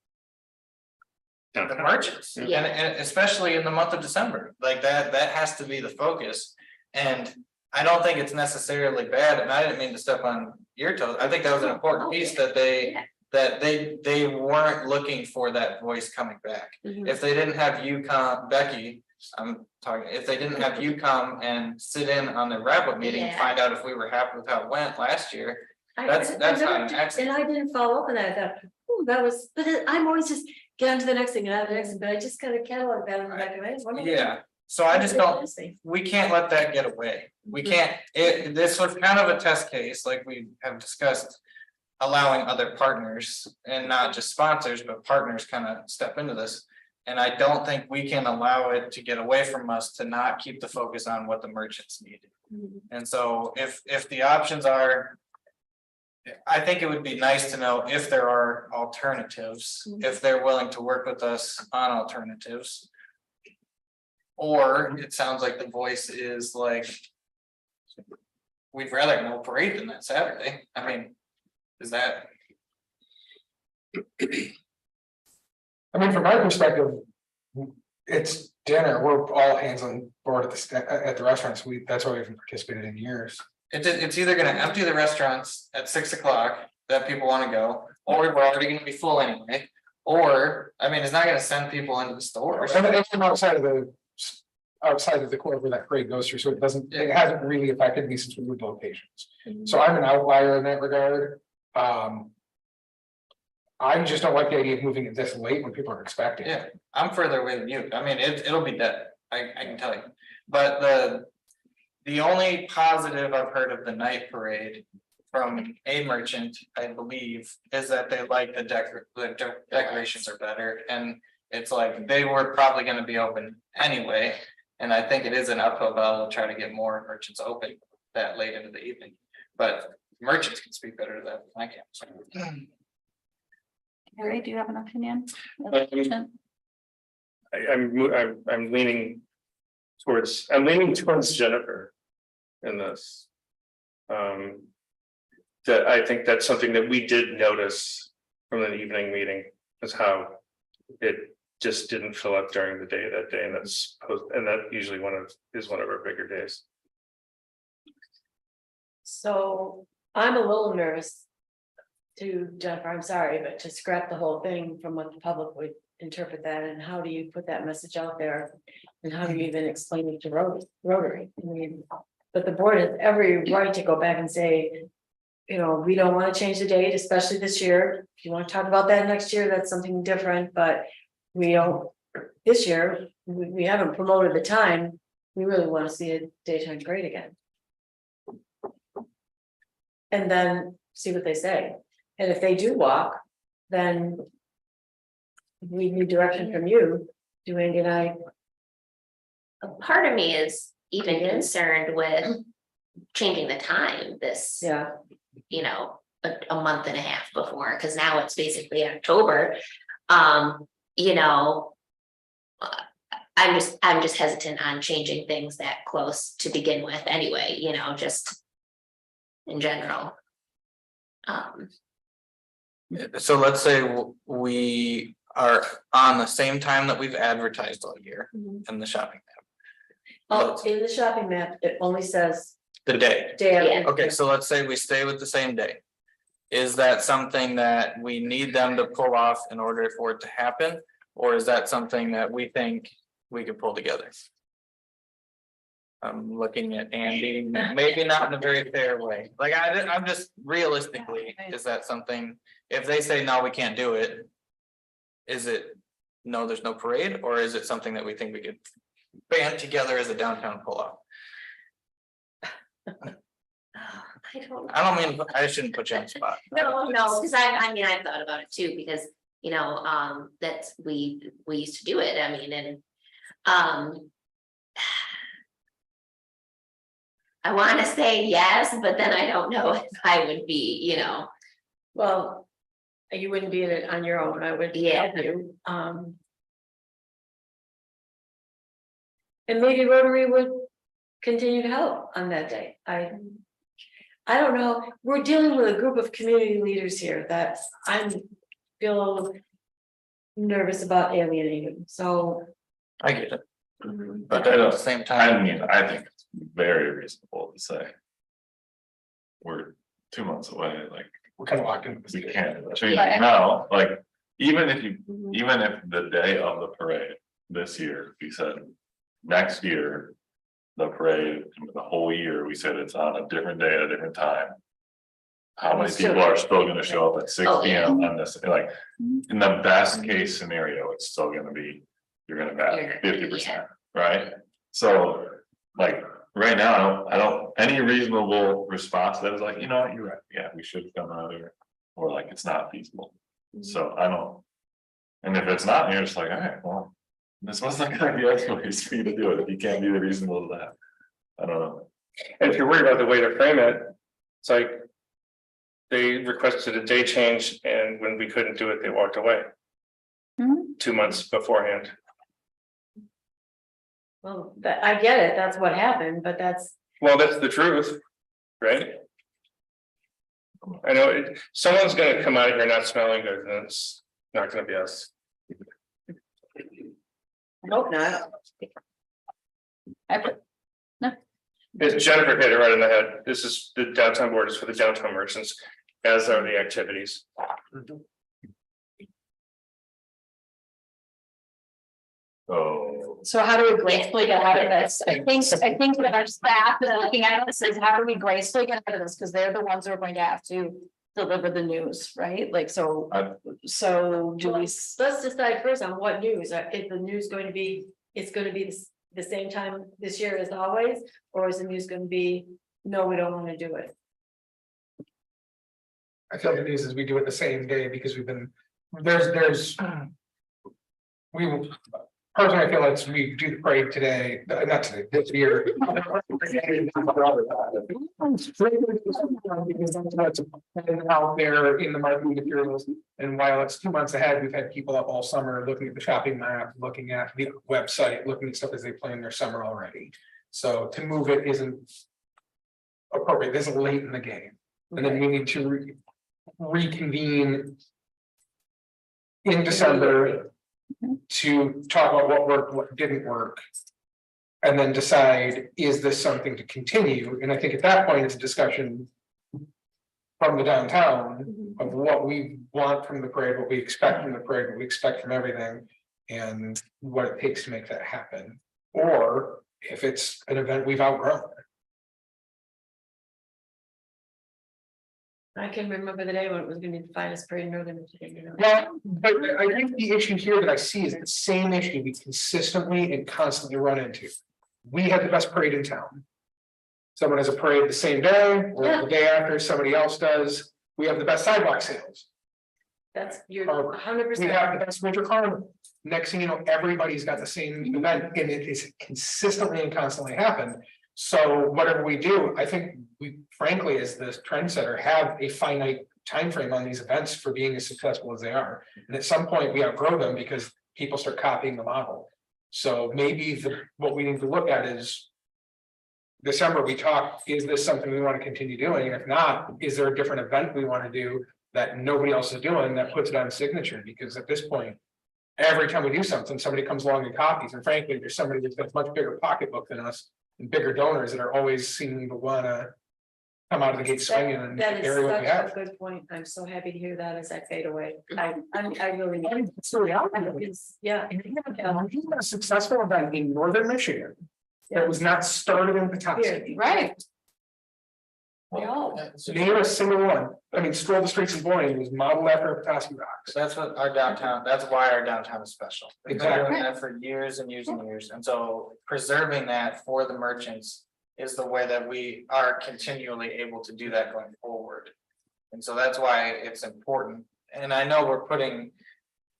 the merchants, Yeah. and especially in the month of December, like that has to be the focus. And I don't think it's necessarily bad, and I didn't mean to step on your toes. I think that was an important piece that they weren't looking for that voice coming back. If they didn't have you come, Becky, I'm talking, if they didn't have you come and sit in on the wrap-up meeting and Yeah. find out if we were happy with how it went last year. I That's not an never did- accident. And I didn't follow up on that, I thought, oh, that was, but I'm always just get on to the next thing, get on to the next thing, but I just kind of catalog that in the back of my head. What am I doing? Yeah, so I just don't, we can't let that get away. We can't, this was kind of a test case, like we have discussed. Allowing other partners and not just sponsors, but partners kind of step into this. And I don't think we can allow it to get away from us to not keep the focus on what the merchants need. And so if the options are. I think it would be nice to know if there are alternatives, if they're willing to work with us on alternatives. Or it sounds like the voice is like. We'd rather no parade than that Saturday. I mean, is that? I mean, from my perspective, It's dinner, we're all hands on board at the restaurants, that's why we haven't participated in years. It's either gonna empty the restaurants at 6 o'clock that people wanna go, or we're already gonna be full anyway. Or, I mean, it's not gonna send people into the stores. And it's from outside of the core where that parade goes through, so it hasn't really affected me since we moved locations. So I'm an outlier in that regard. I just don't like the idea of moving it this late when people are expecting. Yeah, I'm further away than you. I mean, it'll be dead. I can tell you. But the only positive I've heard of the night parade from a merchant, I believe, is that they like the decorations are better. And it's like they were probably gonna be open anyway. And I think it is an uphill battle to try to get more merchants open that late into the evening. But merchants can speak better to that than I can. Harry, do you have an opinion? I'm leaning towards Jennifer in this. That I think that's something that we did notice from the evening meeting, is how it just didn't fill up during the day that day, and that usually is one of our bigger days. So I'm a little nervous to Jennifer, I'm sorry, but to scrap the whole thing from what the public would interpret that, and how do you put that message out there? And how do you even explain it to Rotary? I mean, but the board has every right to go back and say, you know, we don't want to change the date, especially this year. If you want to talk about that next year, that's something different, but we don't, this year, we haven't promoted the time. We really want to see a daytime parade again. And then see what they say. And if they do walk, then we need direction from you. Do Andy and I? A part of me is even concerned with changing the time this, Yeah. you know, a month and a half before, because now it's basically October. You know, I'm just hesitant on changing things that close to begin with anyway, you know, just in general. So let's say we are on the same time that we've advertised all year in the shopping map. Oh, in the shopping map, it only says The day. day. Yeah. Okay, so let's say we stay with the same day. Is that something that we need them to pull off in order for it to happen? Or is that something that we think we could pull together? I'm looking at Andy, maybe not in a very fair way. Like I'm just realistically, is that something, if they say, no, we can't do it. Is it, no, there's no parade, or is it something that we think we could band together as a downtown pull-off? I don't mean, I shouldn't put you on the spot. No, because I mean, I've thought about it too, because, you know, that's, we used to do it, I mean, and, I want to say yes, but then I don't know if I would be, you know. Well, you wouldn't be in it on your own, I would help you. And maybe Rotary would continue to help on that day. I don't know, we're dealing with a group of community leaders here that I feel nervous about alienating, so. I get it, But but at the same I time, mean, I think it's very reasonable to say. We're 2 months away, like, We kind of locked into this. we can't change it now, like, even if the day of the parade this year, we said. Next year, the parade, the whole year, we said it's on a different day at a different time. How many people are still gonna show up at 6 p.m. on this, like, in the best case scenario, it's still gonna be, you're gonna bat 50%, right? So, like, right now, I don't, any reasonable response that is like, you know what, you're right, yeah, we should come out here. Or like, it's not feasible, so I don't. And if it's not, you're just like, all right, well, this wasn't gonna be anyways for you to do it, if you can't be reasonable to that. I don't know. And if you're worried about the way to frame it, it's like. They requested a day change, and when we couldn't do it, they walked away. 2 months beforehand. well, I get it, that's what happened, but that's. Well, that's the truth, right? I know someone's gonna come out of here not smelling good, and it's not gonna be us. Nope, not. I put, Jennifer hit it right in the head. This is the downtown board is for the downtown merchants, as are the activities. So, so how do we gracefully get out of this? I think that our staff is looking at this is how do we gracefully get out of this? Because they're the ones who are going to have to deliver the news, right? Like, so, so do we? Let's decide first on what news, if the news going to be, it's gonna be the same time this year as always, or is the news gonna be, no, we don't wanna do it. I feel the news is we do it the same day because we've been, there's. We will, personally, I feel like we do the parade today, not today, this year. Out there in the marketing materials, and while it's 2 months ahead, we've had people up all summer looking at the shopping map, looking at the website, looking at stuff as they plan their summer already. So to move it isn't appropriate, this is late in the game, and then we need to reconvene in December to talk about what worked, what didn't work. And then decide, is this something to continue? And I think at that point, it's a discussion from the downtown of what we want from the parade, what we expect from the parade, what we expect from everything, and what it takes to make that happen. Or if it's an event we've outgrown. I can remember the day when it was gonna be the finest parade in Northern Michigan. Well, but I think the issue here that I see is the same issue we consistently and constantly run into. We have the best parade in town. Someone has a parade the same day, or the day after, somebody else does. We have the best sidewalk sales. That's, you're Oh, 100%. We have the best winter carnival. Next thing you know, everybody's got the same event, and it is consistently and constantly happen. So whatever we do, I think we frankly, as the trendsetter, have a finite time frame on these events for being as successful as they are. And at some point, we outgrow them because people start copying the model. So maybe what we need to look at is December, we talk, is this something we want to continue doing? And if not, is there a different event we want to do that nobody else is doing that puts it on signature? Because at this point, every time we do something, somebody comes along and copies. And frankly, there's somebody that's got a much bigger pocketbook than us and bigger donors that are always seeming to want to come out of the gate swinging and That is carry what we such have. a good point. I'm so happy to hear that as I fade away. I really. It's the reality. Yeah. And you have a successful event in northern Michigan that was not started in Petoskey. Right. Name a single one. I mean, Stroll the Streets of Boyne was modeled after Petoskey Rocks. So that's what our downtown, that's why our downtown is special. We've been Exactly. doing that for years and years and years, and so preserving that for the merchants is the way that we are continually able to do that going forward. And so that's why it's important, and I know we're putting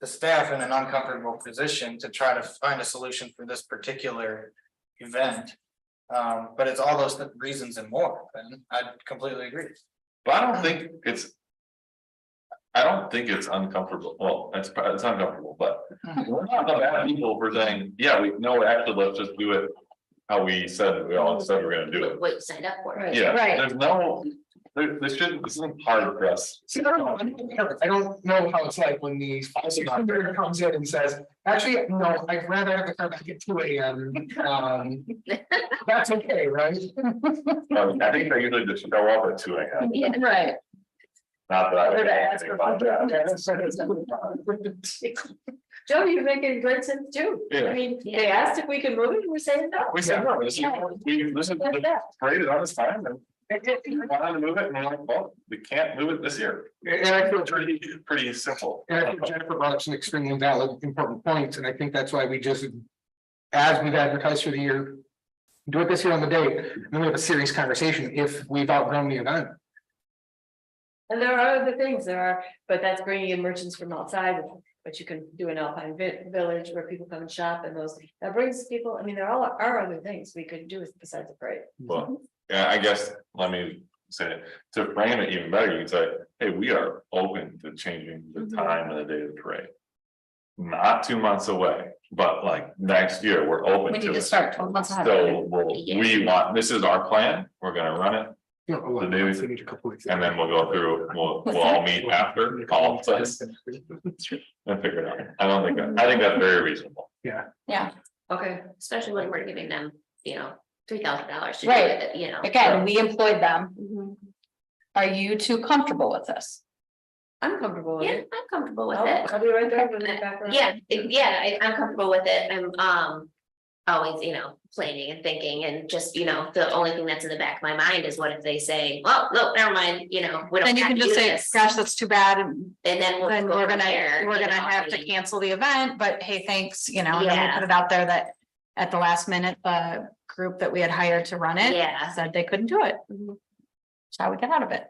the staff in an uncomfortable position to try to find a solution for this particular event. But it's all those reasons and more, and I completely agree. but I don't think it's. I don't think it's uncomfortable, well, it's uncomfortable, but we're not the bad people for saying, yeah, we know, actually, let's just do it. How we said, we all said we're gonna do it, What you signed up for. Right. yeah, Right. there's no, this shouldn't, this isn't hard for us. See, I don't know how it's like when the vendor comes in and says, actually, no, I'd rather have the car back at 2 AM. That's okay, right? I think they usually just show up at 2 AM, Yeah. Right. not that I would Or to ask anything for about that. Joe, you're making great sense too. I Yeah. mean, they asked if we could move it, and we're saying no. We said, no, this is, we listened to the parade on this time and. We wanted to move it and we're like, well, we can't move it this year. And I feel Pretty simple. And I think Jennifer brought up some extremely valid, important points, and I think that's why we just, as we've advertised for the year. Do it this year on the date, and then we have a serious conversation if we've outgrown the event. And there are other things but that's bringing in merchants from outside, but you can do an Alpine Village where people come and shop and that brings people, I mean, there are other things we could do besides the parade. Well, yeah, I guess, let me say, it. To frame it even better, you can say, hey, we are open to changing the time and the day of the parade. Not 2 months away, but like next year, we're open We to need to it. start 12 months ahead. So we want, this is our plan, we're gonna run it, The day we- and then we'll go through, we'll all meet after, all of us, and figure it out. I think that's very reasonable. Okay. especially when we're giving them, $3,000 to do Right. it, Again, we employed them. Mhm. Are you two comfortable with this? I'm comfortable with Yeah, it. I'm comfortable with I'll it. I'll be right there with the background. I'm comfortable with it. I'm always, planning and thinking and just, the only thing that's in the back of my mind is what if they say, well, no, never mind, we don't Then you have can to just do say, this. gosh, that's too bad, and And then then go we're from gonna, there, we're gonna I have to mean, cancel the event, but hey, thanks, and then we Yeah. put it out there that. At the last minute, the group that we had hired to run it. Yeah. Said they couldn't do it. Mhm. That's how we get out of it.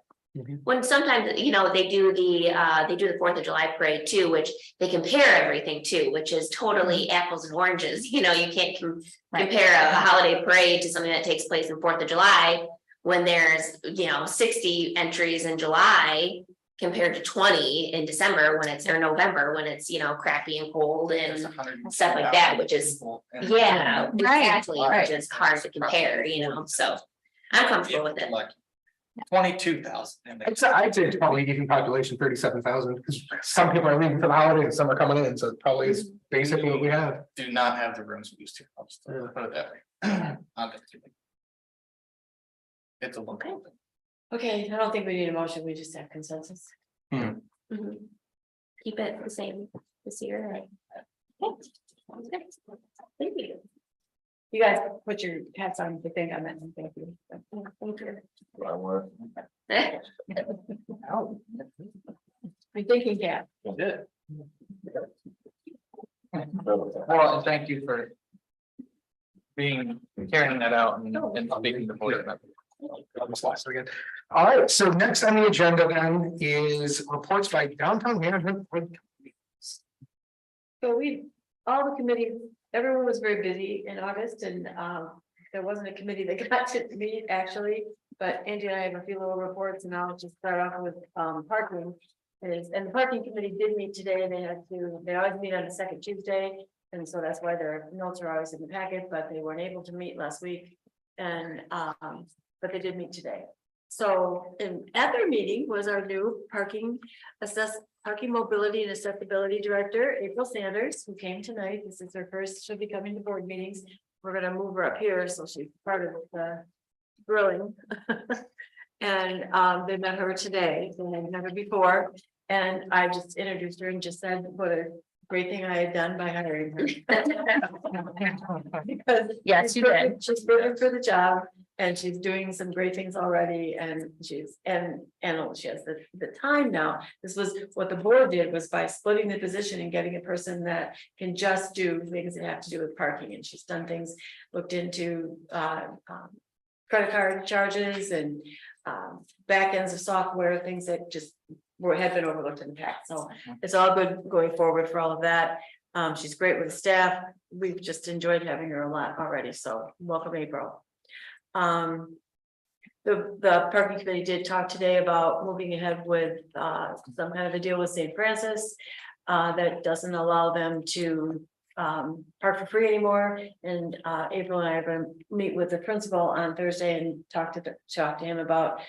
When sometimes, they do the 4th of July parade too, which they compare everything to, which is totally apples and oranges, you can't Right. compare a holiday parade to something that takes place in 4th of July. When there's, 60 entries in July compared to 20 in December or November, when it's, crappy and cold and stuff like that, which is, yeah, Right, exactly, right. which is hard to compare, so I'm comfortable with it. 22,000. I'd say it's probably even population 37,000, because some people are leaving for the holidays and some are coming in, so it probably is basically what we have. Do not have the rooms we used to. I'll just put it that way. I'll get to it. It's a Okay. local. Okay, I don't think we need a motion, we just have consensus. Mhm. Keep it the same this year, right? Okay. Sounds good. Thank you. You guys put your hats on, the thing on that, thank you. Thank you. I'm thinking, yeah. Well, and thank you for carrying that out and speaking to the board. All right, so next on the agenda then is reports by downtown management. So all the committees, everyone was very busy in August and there wasn't a committee that got to meet actually. But Angie and I have a few little reports and I'll just start off with parking. And the parking committee did meet today. They always meet on the second Tuesday. And so that's why their notes are always in the packet, but they weren't able to meet last week. And but they did meet today. So at their meeting was our new parking mobility and accessibility director, April Sanders, who came tonight. This is her first, she'll be coming to board meetings. We're gonna move her up here, so she's part of the grilling. And they met her today, and they've met her before, and I just introduced her and just said what a great thing I had done by hiring her. Because Yes, you did. she's perfect for the job. And she's doing some great things already, and she has the time now. This was what the board did, was by splitting the position and getting a person that can just do things that have to do with parking, and she's done things, looked into credit card charges and back ends of software, things that just had been overlooked in the past. So it's all good going forward for all of that. She's great with the staff. We've just enjoyed having her a lot already. So welcome, April. The parking committee did talk today about moving ahead with some kind of a deal with St. Francis that doesn't allow them to park for free anymore. And April and I are going to meet with the principal on Thursday and talk to him about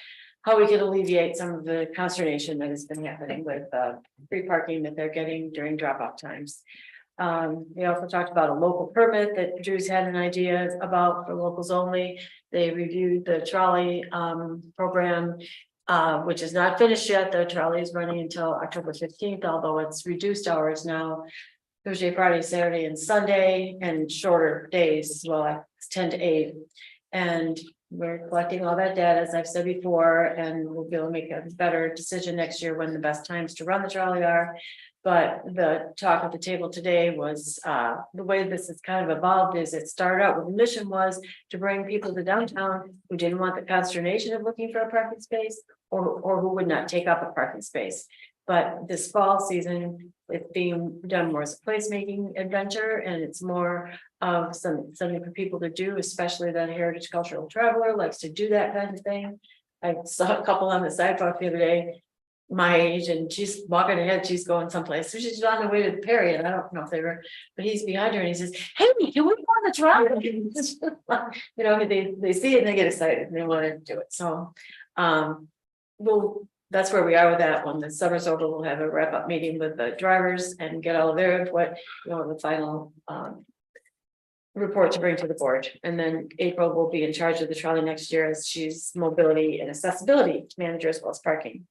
how we can alleviate some of the consternation that has been happening with free parking that they're getting during drop-off times. We also talked about a local permit that Drew's had an idea about for locals only. They reviewed the trolley program, which is not finished yet. The trolley is running until October 15th, although it's reduced hours now. Thursday, Friday, Saturday, and Sunday, and shorter days as well, like 10 to 8. And we're collecting all that data, as I've said before, and we'll be able to make a better decision next year when the best times to run the trolley are. But the talk at the table today was the way this has kind of evolved is it started out with the mission was to bring people to downtown who didn't want the consternation of looking for a parking space or who would not take up a parking space. But this fall season, it's being done more as a placemaking adventure, and it's more of something for people to do, especially that heritage cultural traveler likes to do that kind of thing. I saw a couple on the sidewalk the other day, my age, and she's walking ahead, she's going someplace. So she's on the way to the Perry, and I don't know if they were, but he's behind her and he says, "Hey, can we go on the trolley?" You know, they see it and they get excited and they want to do it. So we'll that's where we are with that. When the summer's over, we'll have a wrap-up meeting with the drivers and get all of their input, the final report to bring to the board. And then April will be in charge of the trolley next year, as she's mobility and accessibility manager as well as parking.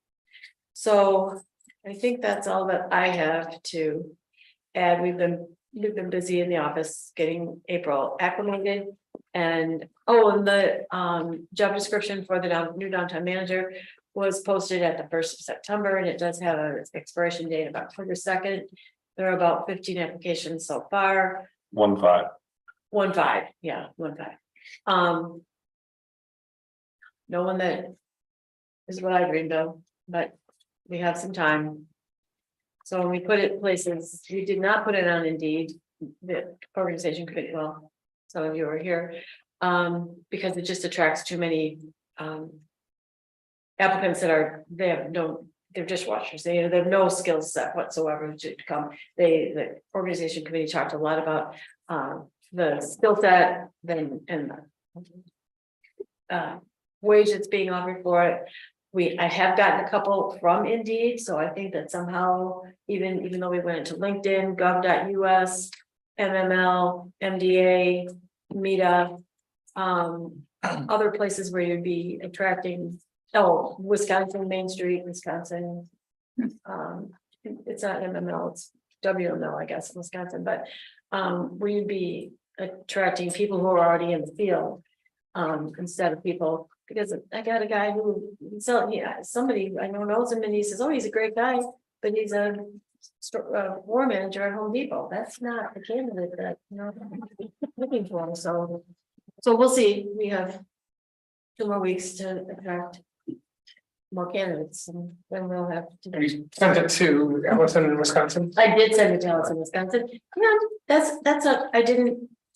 So I think that's all that I have to add. We've been busy in the office getting April acclimated. And the job description for the new downtown manager was posted at the 1st of September, and it does have an expiration date of October 2nd. There are about 15 applications so far. 1-5. 1-5, yeah, 1-5. No one that is what I dreamed of, but we have some time. So when we put it places, we did not put it on Indeed, the organization could, well, some of you are here, because it just attracts too many applicants that they're dishwashers, they have no skill set whatsoever to come. The organization committee talked a lot about the skill set and wage that's being offered for it. I have gotten a couple from Indeed, so I think that somehow, even though we went into LinkedIn, gov.us, MML, MDA, Meta, other places where you'd be attracting, Wisconsin, Main Street, Wisconsin. It's not MML, it's WML, I guess, Wisconsin, but where you'd be attracting people who are already in the field, instead of people, because I got a guy who, somebody I know knows him, and he says, oh, he's a great guy, but he's a war manager at Home Depot. That's not the candidate that, looking for. So we'll see. We have 2 more weeks to attract more candidates, and then we'll have to. You sent it to Allison in Wisconsin. I did send it to Allison, Wisconsin.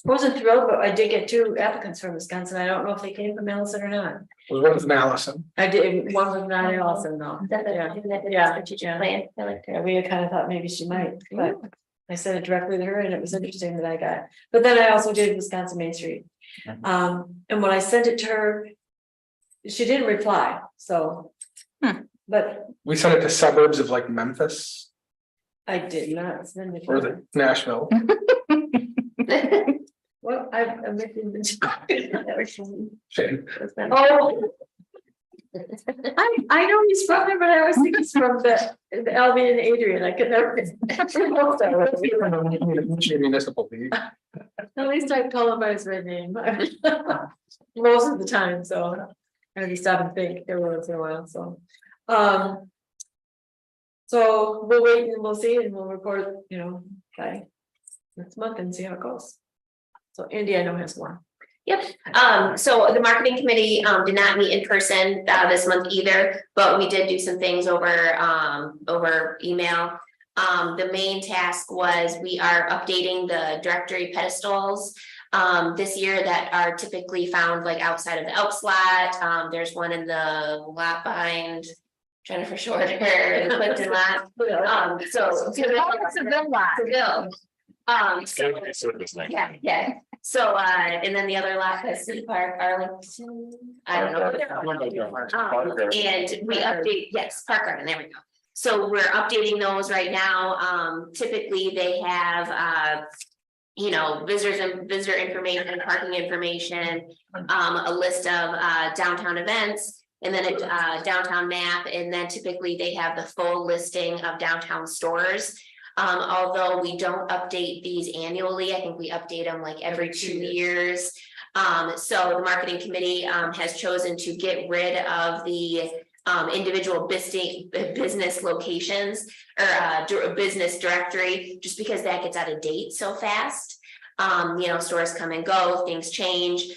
Wasn't thrilled, but I did get 2 applicants from Wisconsin. I don't know if they came from Allison or not. It was one from Allison. I did, one was not Allison though. Yeah. Strategic plan. I like Yeah, we had kind of thought maybe she might, but I sent it directly to her, and it was interesting that I got, but then I also did Wisconsin Main Street. And when I sent it to her, she didn't reply, so. But We sent it to suburbs of like Memphis I did not send it. or the Nashville. Well, I'm making the. Shane. Oh. I know he's from there, but I always think he's from the Albion and Adrian. I could never. Municipal league. At least I call him by his red name. Most of the time, so. I just stop and think every once in a while, so. So we'll wait and we'll see, and we'll report, by next month and see how it goes. So Andy, I know has one. Yep, so the marketing committee did not meet in person this month either, but we did do some things over email. The main task was we are updating the directory pedestals this year that are typically found like outside of the Elks lot. There's one in the lot behind Jennifer Shorter, the Clifton lot. Yeah. So and then the other lot is City Park, Arlington. I don't know. And we update, yes, Park Garden, there we go. So we're updating those right now. Typically they have visitors and visitor information, parking information, a list of downtown events, and then a downtown map, and then typically they have the full listing of downtown stores. Although we don't update these annually, I think we update them like every 2 years. So the marketing committee has chosen to get rid of the individual business locations or business directory, just because that gets out of date so fast. Stores come and go, things change.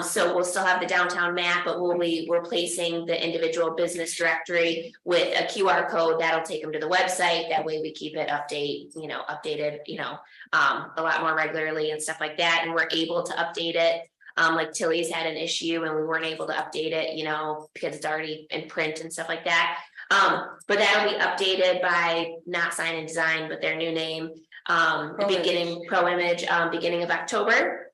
So we'll still have the downtown map, but we'll be replacing the individual business directory with a QR code that'll take them to the website. That way we keep it updated, a lot more regularly and stuff like that. And we're able to update it. Like Tilly's had an issue and we weren't able to update it, because it's already in print and stuff like that. But that'll be updated by not Sign and Design, but their new name. Beginning of October.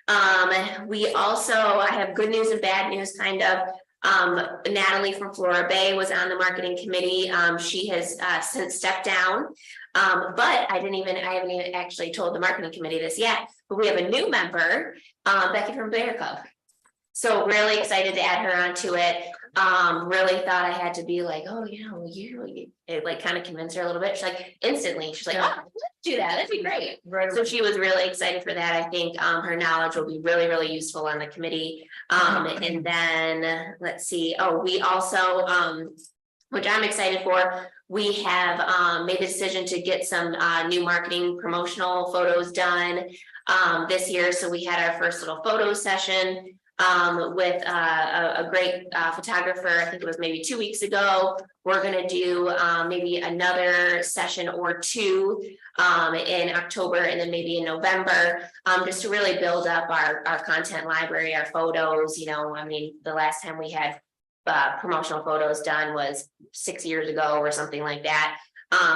I have good news and bad news kind of. Natalie from Flora Bay was on the marketing committee. She has since stepped down. But I haven't even actually told the marketing committee this yet, but we have a new member, Becky from Bear Cub. So really excited to add her onto it. Really thought I had to be like, oh, it like kind of convinced her a little bit. She's like, instantly, she's like, oh, let's do that. That'd be great. Right. So she was really excited for that. I think her knowledge will be really, really useful on the committee. And then let's see. Oh, we also, which I'm excited for, we have made the decision to get some new marketing promotional photos done this year. So we had our first little photo session with a great photographer. I think it was maybe 2 weeks ago. We're going to do maybe another session or two in October and then maybe in November, just to really build up our content library, our photos. I mean, the last time we had promotional photos done was 6 years ago or something like that.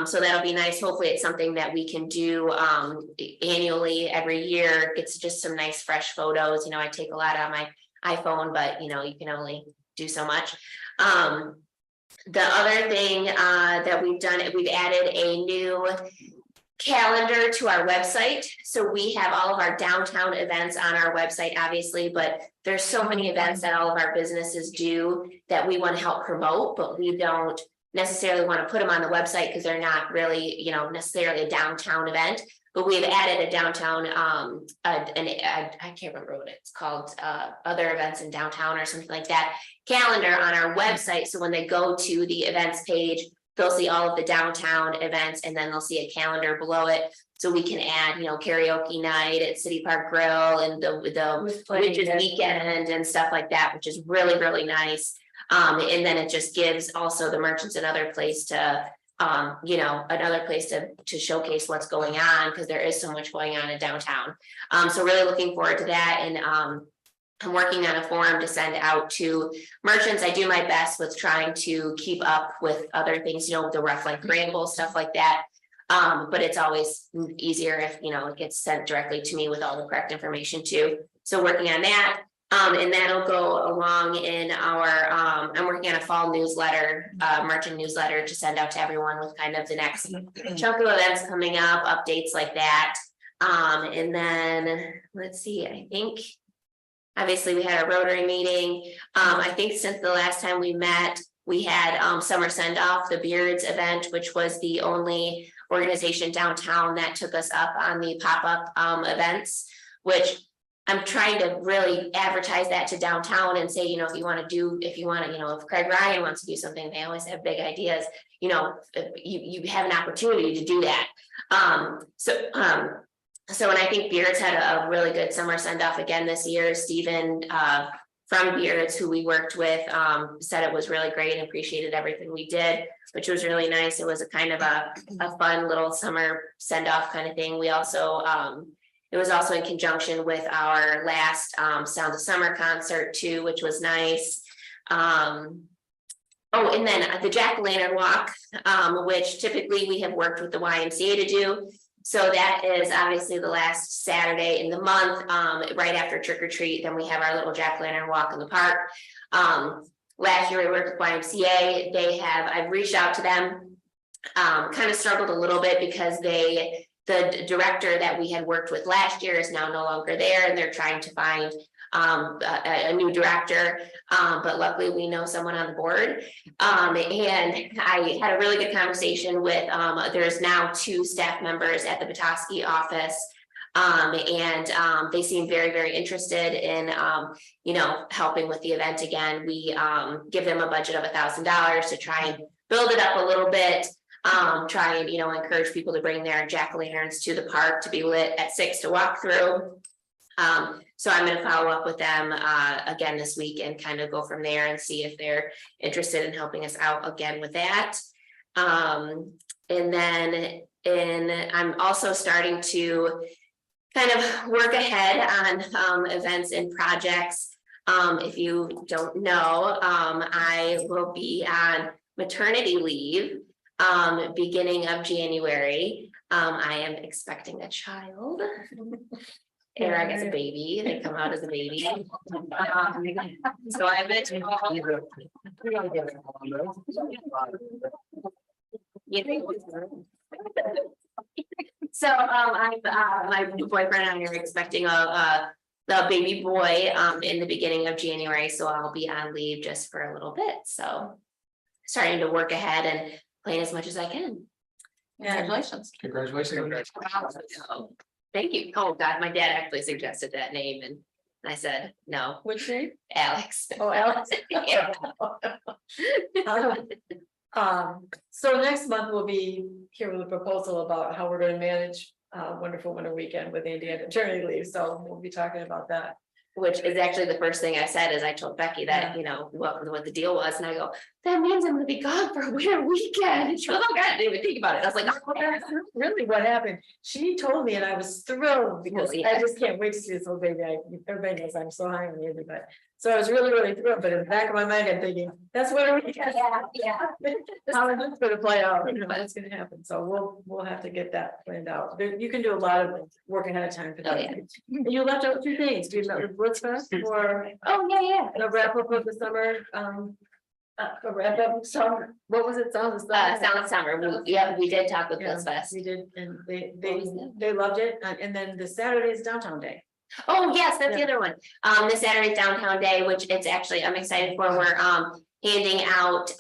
So that'll be nice. Hopefully it's something that we can do annually every year. It's just some nice fresh photos. I take a lot on my iPhone, but you can only do so much. The other thing that we've done, we've added a new calendar to our website. So we have all of our downtown events on our website, obviously, but there's so many events that all of our businesses do that we want to help promote, but we don't necessarily want to put them on the website because they're not really, necessarily a downtown event. But we've added a downtown, I can't remember what it's called, other events in downtown or something like that, calendar on our website. So when they go to the events page, they'll see all of the downtown events, and then they'll see a calendar below it. So we can add, karaoke night at City Park Grill and the Witches Weekend and stuff like that, which is really, really nice. And then it just gives also the merchants another place to, to showcase what's going on, because there is so much going on in downtown. So really looking forward to that. And I'm working on a form to send out to merchants. I do my best with trying to keep up with other things, the rough like Granville, stuff like that. But it's always easier if, it gets sent directly to me with all the correct information too. So working on that. And that'll go along in our, I'm working on a fall newsletter, merchant newsletter to send out to everyone with kind of the next chunk of events coming up, updates like that. And then let's see, I think, obviously we had a Rotary meeting. I think since the last time we met, we had summer send off, the Beards event, which was the only organization downtown that took us up on the pop-up events, which I'm trying to really advertise that to downtown and say, if Craig Ryan wants to do something, they always have big ideas, you have an opportunity to do that. So and I think Beards had a really good summer send off again this year. Stephen from Beards, who we worked with, said it was really great and appreciated everything we did, which was really nice. It was a kind of a fun little summer send off kind of thing. We also, it was also in conjunction with our last Sound of Summer concert too, which was nice. And then the Jack-o'-lantern walk, which typically we have worked with the YMCA to do. So that is obviously the last Saturday in the month, right after trick or treat. Then we have our little Jack-o'-lantern walk in the park. Last year we worked with YMCA. I've reached out to them, kind of struggled a little bit because the director that we had worked with last year is now no longer there, and they're trying to find a new director. But luckily we know someone on the board. And I had a really good conversation with, there's now 2 staff members at the Petoskey office. And they seem very, very interested in, helping with the event again. We give them a budget of $1,000 to try and build it up a little bit. Try and, encourage people to bring their jack-o'-lanterns to the park to be lit at 6 to walk through. So I'm going to follow up with them again this week and kind of go from there and see if they're interested in helping us out again with that. And then I'm also starting to kind of work ahead on events and projects. If you don't know, I will be on maternity leave beginning of January. I am expecting a child. Eric as a baby, they come out as a baby. So I've been. So, my boyfriend and I are expecting the baby boy, in the beginning of January, so I'll be on leave just for a little bit, so. Starting to work ahead and plan as much as I can. Congratulations. Congratulations. So, thank you. Oh, God, my dad actually suggested that name and I said, no, Which name? Alex. Oh, Alex. Yeah. So next month we'll be here with a proposal about how we're gonna manage wonderful winter weekend with Andy and maternity leave, so we'll be talking about that. Which is actually the first thing I said, is I told Becky that, you know, what the deal was, and I go, that means I'm gonna be gone for a winter weekend. And she goes, oh, God, I didn't even think about it. I was like, oh, That's really what happened. She told me and I was thrilled because Well, yeah. I just can't wait to see this little baby. Everybody knows I'm so high on Andy, but so I was really thrilled, but in the back of my mind, I'm thinking, that's what we can. yeah. How is this gonna play out, you know, what's gonna happen, so we'll have to get that planned out. You can do a lot of work ahead of time for Oh, that. yeah. You left out 2 things, we met with Blitzfest or Oh, yeah. a wrap up of the summer, a wrap up summer, what was it, Sound of Summer? Sound of Summer, we did talk with Yeah, Blitzfest. we did, and What was that? they loved it, and then the Saturday's downtown day. Oh, yes, that's the Yeah. other one. The Saturday downtown day, which it's actually, I'm excited for, we're handing out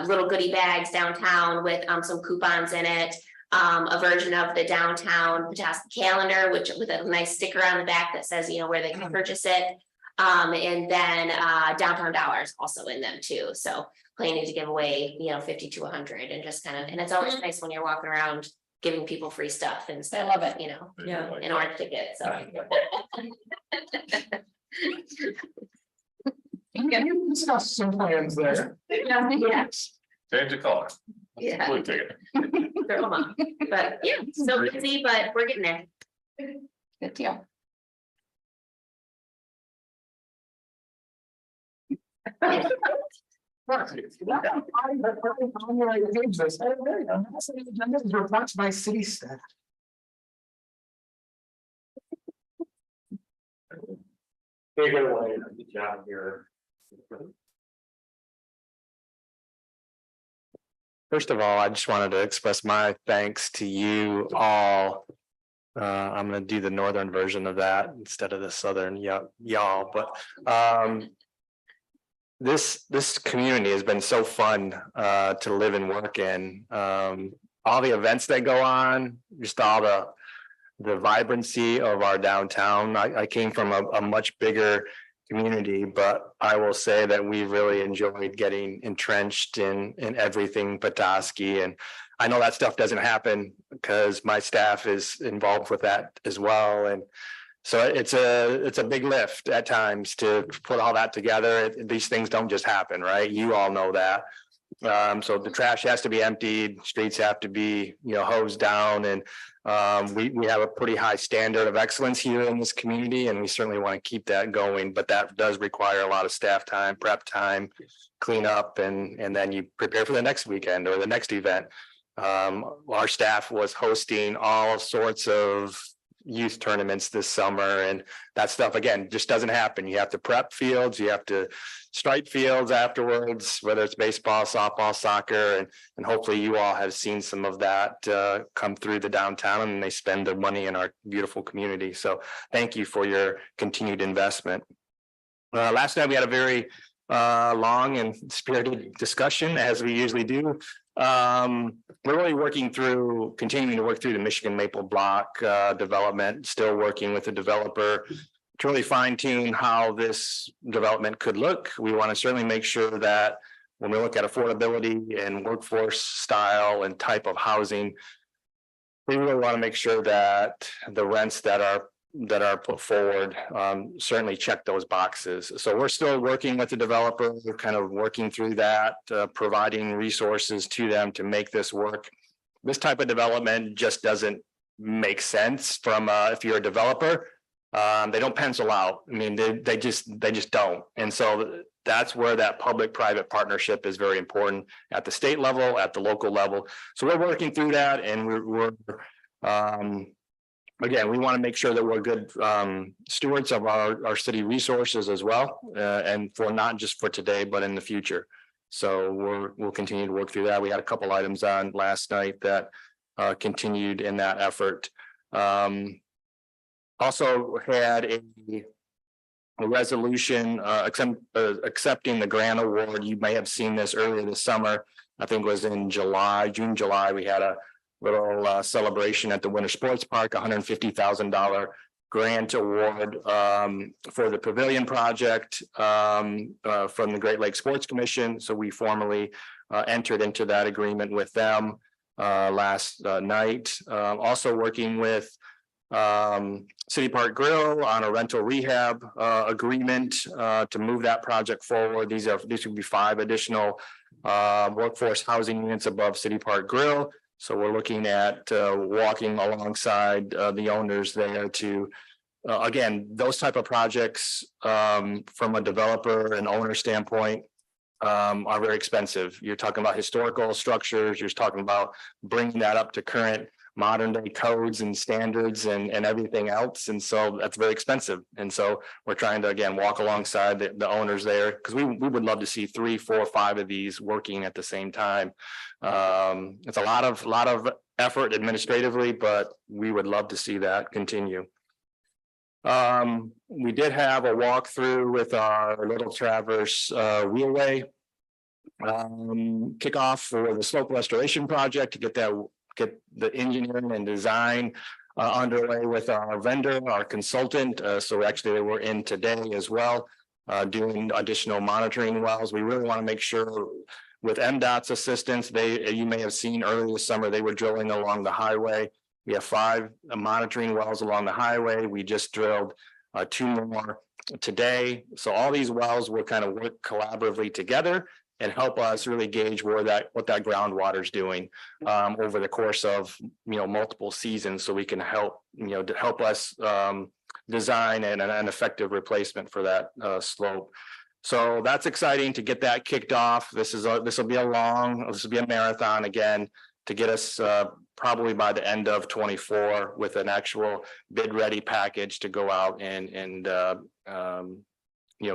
little goodie bags downtown with some coupons in it. A version of the downtown Petoskey calendar, which with a nice sticker on the back that says, you know, where they can purchase it. And then downtown dollars also in them too. So planning to give away, you know, 50 to 100 and just kind of, and it's always nice when you're walking around giving people free stuff instead I love of, it. you know, Yeah. an orange ticket, so. Can you discuss some plans there? Yeah, Change the color. yeah, Blue ticket. throw 'em up. But yeah, so busy, but we're getting there. Good deal. Reports by city staff. Take it away, good job here. First of all, I just wanted to express my thanks to you all. I'm gonna do the northern version of that instead of the southern y'all, but this community has been so fun to live and work in. All the events that go on, just all the vibrancy of our downtown. I came from a much bigger community, but I will say that we really enjoyed getting entrenched in everything Petoskey. And I know that stuff doesn't happen because my staff is involved with that as well. And so it's a big lift at times to put all that together. These things don't just happen, right? You all know that. So the trash has to be emptied, streets have to be, you know, hosed down, and we have a pretty high standard of excellence here in this community, and we certainly want to keep that going, but that does require a lot of staff time, prep time, clean up, and then you prepare for the next weekend or the next event. Our staff was hosting all sorts of youth tournaments this summer, and that stuff again just doesn't happen. You have to prep fields, you have to stripe fields afterwards, whether it's baseball, softball, soccer, and hopefully you all have seen some of that come through the downtown, and they spend their money in our beautiful community. So thank you for your continued investment. Last night we had a very long and spirited discussion, as we usually do. We're really continuing to work through the Michigan Maple Block development, still working with the developer to really fine tune how this development could look. We want to certainly make sure that when we look at affordability and workforce style and type of housing, we really want to make sure that the rents that are put forward certainly check those boxes. So we're still working with the developer. We're kind of working through that, providing resources to them to make this work. This type of development just doesn't make sense from if you're a developer. They don't pencil out. I mean, they just don't. And so that's where that public-private partnership is very important at the state level, at the local level. So we're working through that, and we're again, we want to make sure that we're good stewards of our city resources as well, and for not just for today, but in the future. So we'll continue to work through that. We had a couple items on last night that continued in that effort. Also had a resolution accepting the grant award. You may have seen this earlier this summer. I think it was in June, July. We had a little celebration at the Winter Sports Park, $150,000 grant award for the pavilion project from the Great Lakes Sports Commission. So we formally entered into that agreement with them last night. Also working with City Park Grill on a rental rehab agreement to move that project forward. These would be 5 additional workforce housing units above City Park Grill. So we're looking at walking alongside the owners there to again, those type of projects from a developer and owner standpoint are very expensive. You're talking about historical structures, you're talking about bringing that up to current modern day codes and standards and everything else. And so that's very expensive. And so we're trying to, again, walk alongside the owners there, because we would love to see 3, 4, 5 of these working at the same time. It's a lot of effort administratively, but we would love to see that continue. We did have a walkthrough with our Little Traverse Wheelway kickoff for the slope restoration project to get the engineering and design underway with our vendor, our consultant. So actually they were in today as well, doing additional monitoring wells. We really want to make sure with MDOT's assistance, you may have seen earlier this summer, they were drilling along the highway. We have 5 monitoring wells along the highway. We just drilled 2 more today. So all these wells will kind of work collaboratively together and help us really gauge what that groundwater is doing over the course of multiple seasons, so we can help to help us design an effective replacement for that slope. So that's exciting to get that kicked off. This will be a marathon again to get us probably by the end of 24 with an actual bid ready package to go out and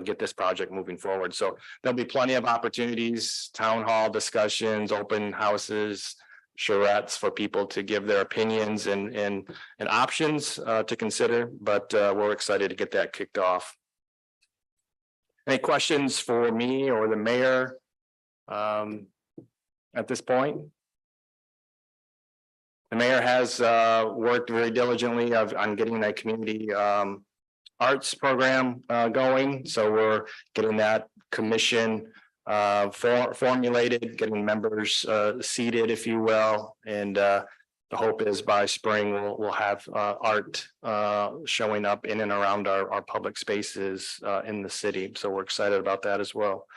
get this project moving forward. So there'll be plenty of opportunities, town hall discussions, open houses, charrettes for people to give their opinions and options to consider, but we're excited to get that kicked off. Any questions for me or the mayor at this point? The mayor has worked very diligently on getting that community arts program going. So we're getting that commission formulated, getting members seated, if you will. And the hope is by spring we'll have art showing up in and around our public spaces in the city. So we're excited about that as well.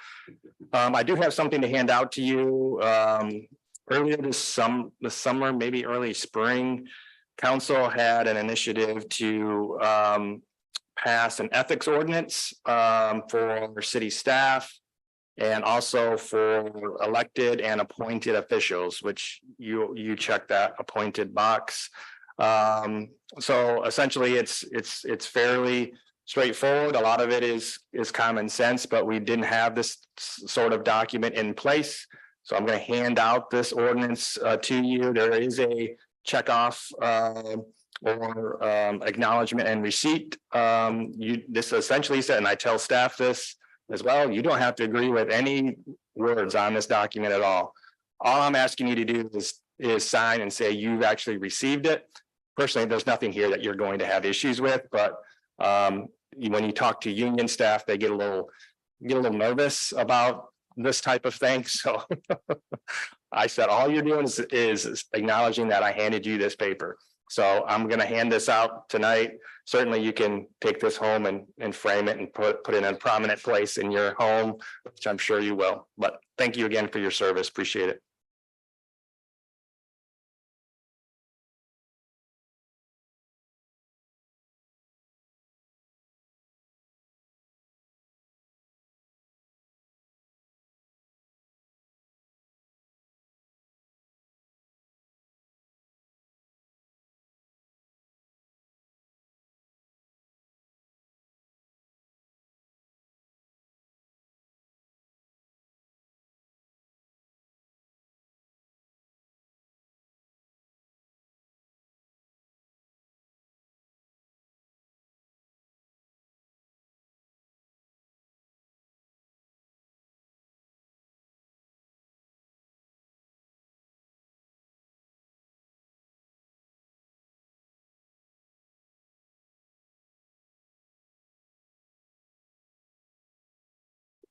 I do have something to hand out to you. Earlier this summer, maybe early spring, council had an initiative to pass an ethics ordinance for city staff and also for elected and appointed officials, which you check that appointed box. So essentially it's fairly straightforward. A lot of it is common sense, but we didn't have this sort of document in place. So I'm going to hand out this ordinance to you. There is a checkoff or acknowledgement and receipt. This essentially said, and I tell staff this as well, you don't have to agree with any words on this document at all. All I'm asking you to do is sign and say you've actually received it. Personally, there's nothing here that you're going to have issues with, but when you talk to union staff, they get a little nervous about this type of thing. So I said, all you're doing is acknowledging that I handed you this paper. So I'm going to hand this out tonight. Certainly you can take this home and frame it and put it in a prominent place in your home, which I'm sure you will. But thank you again for your service. Appreciate it.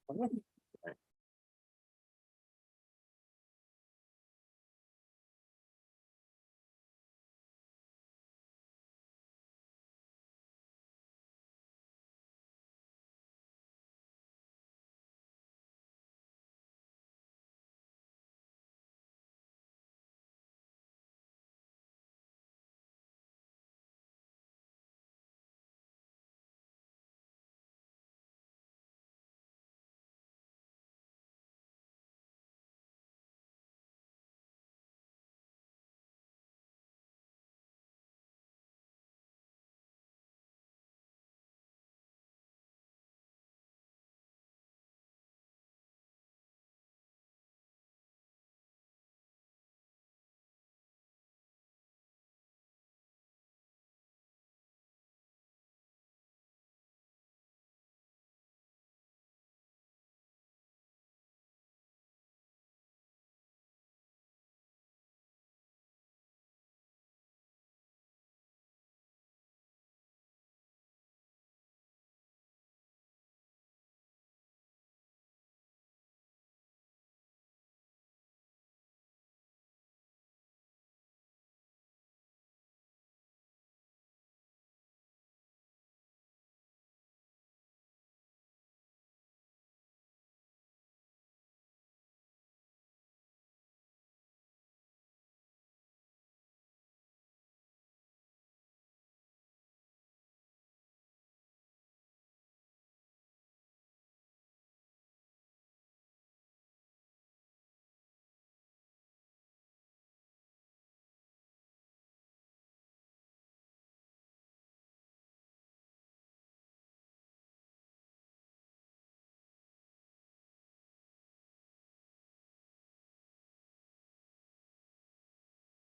All right.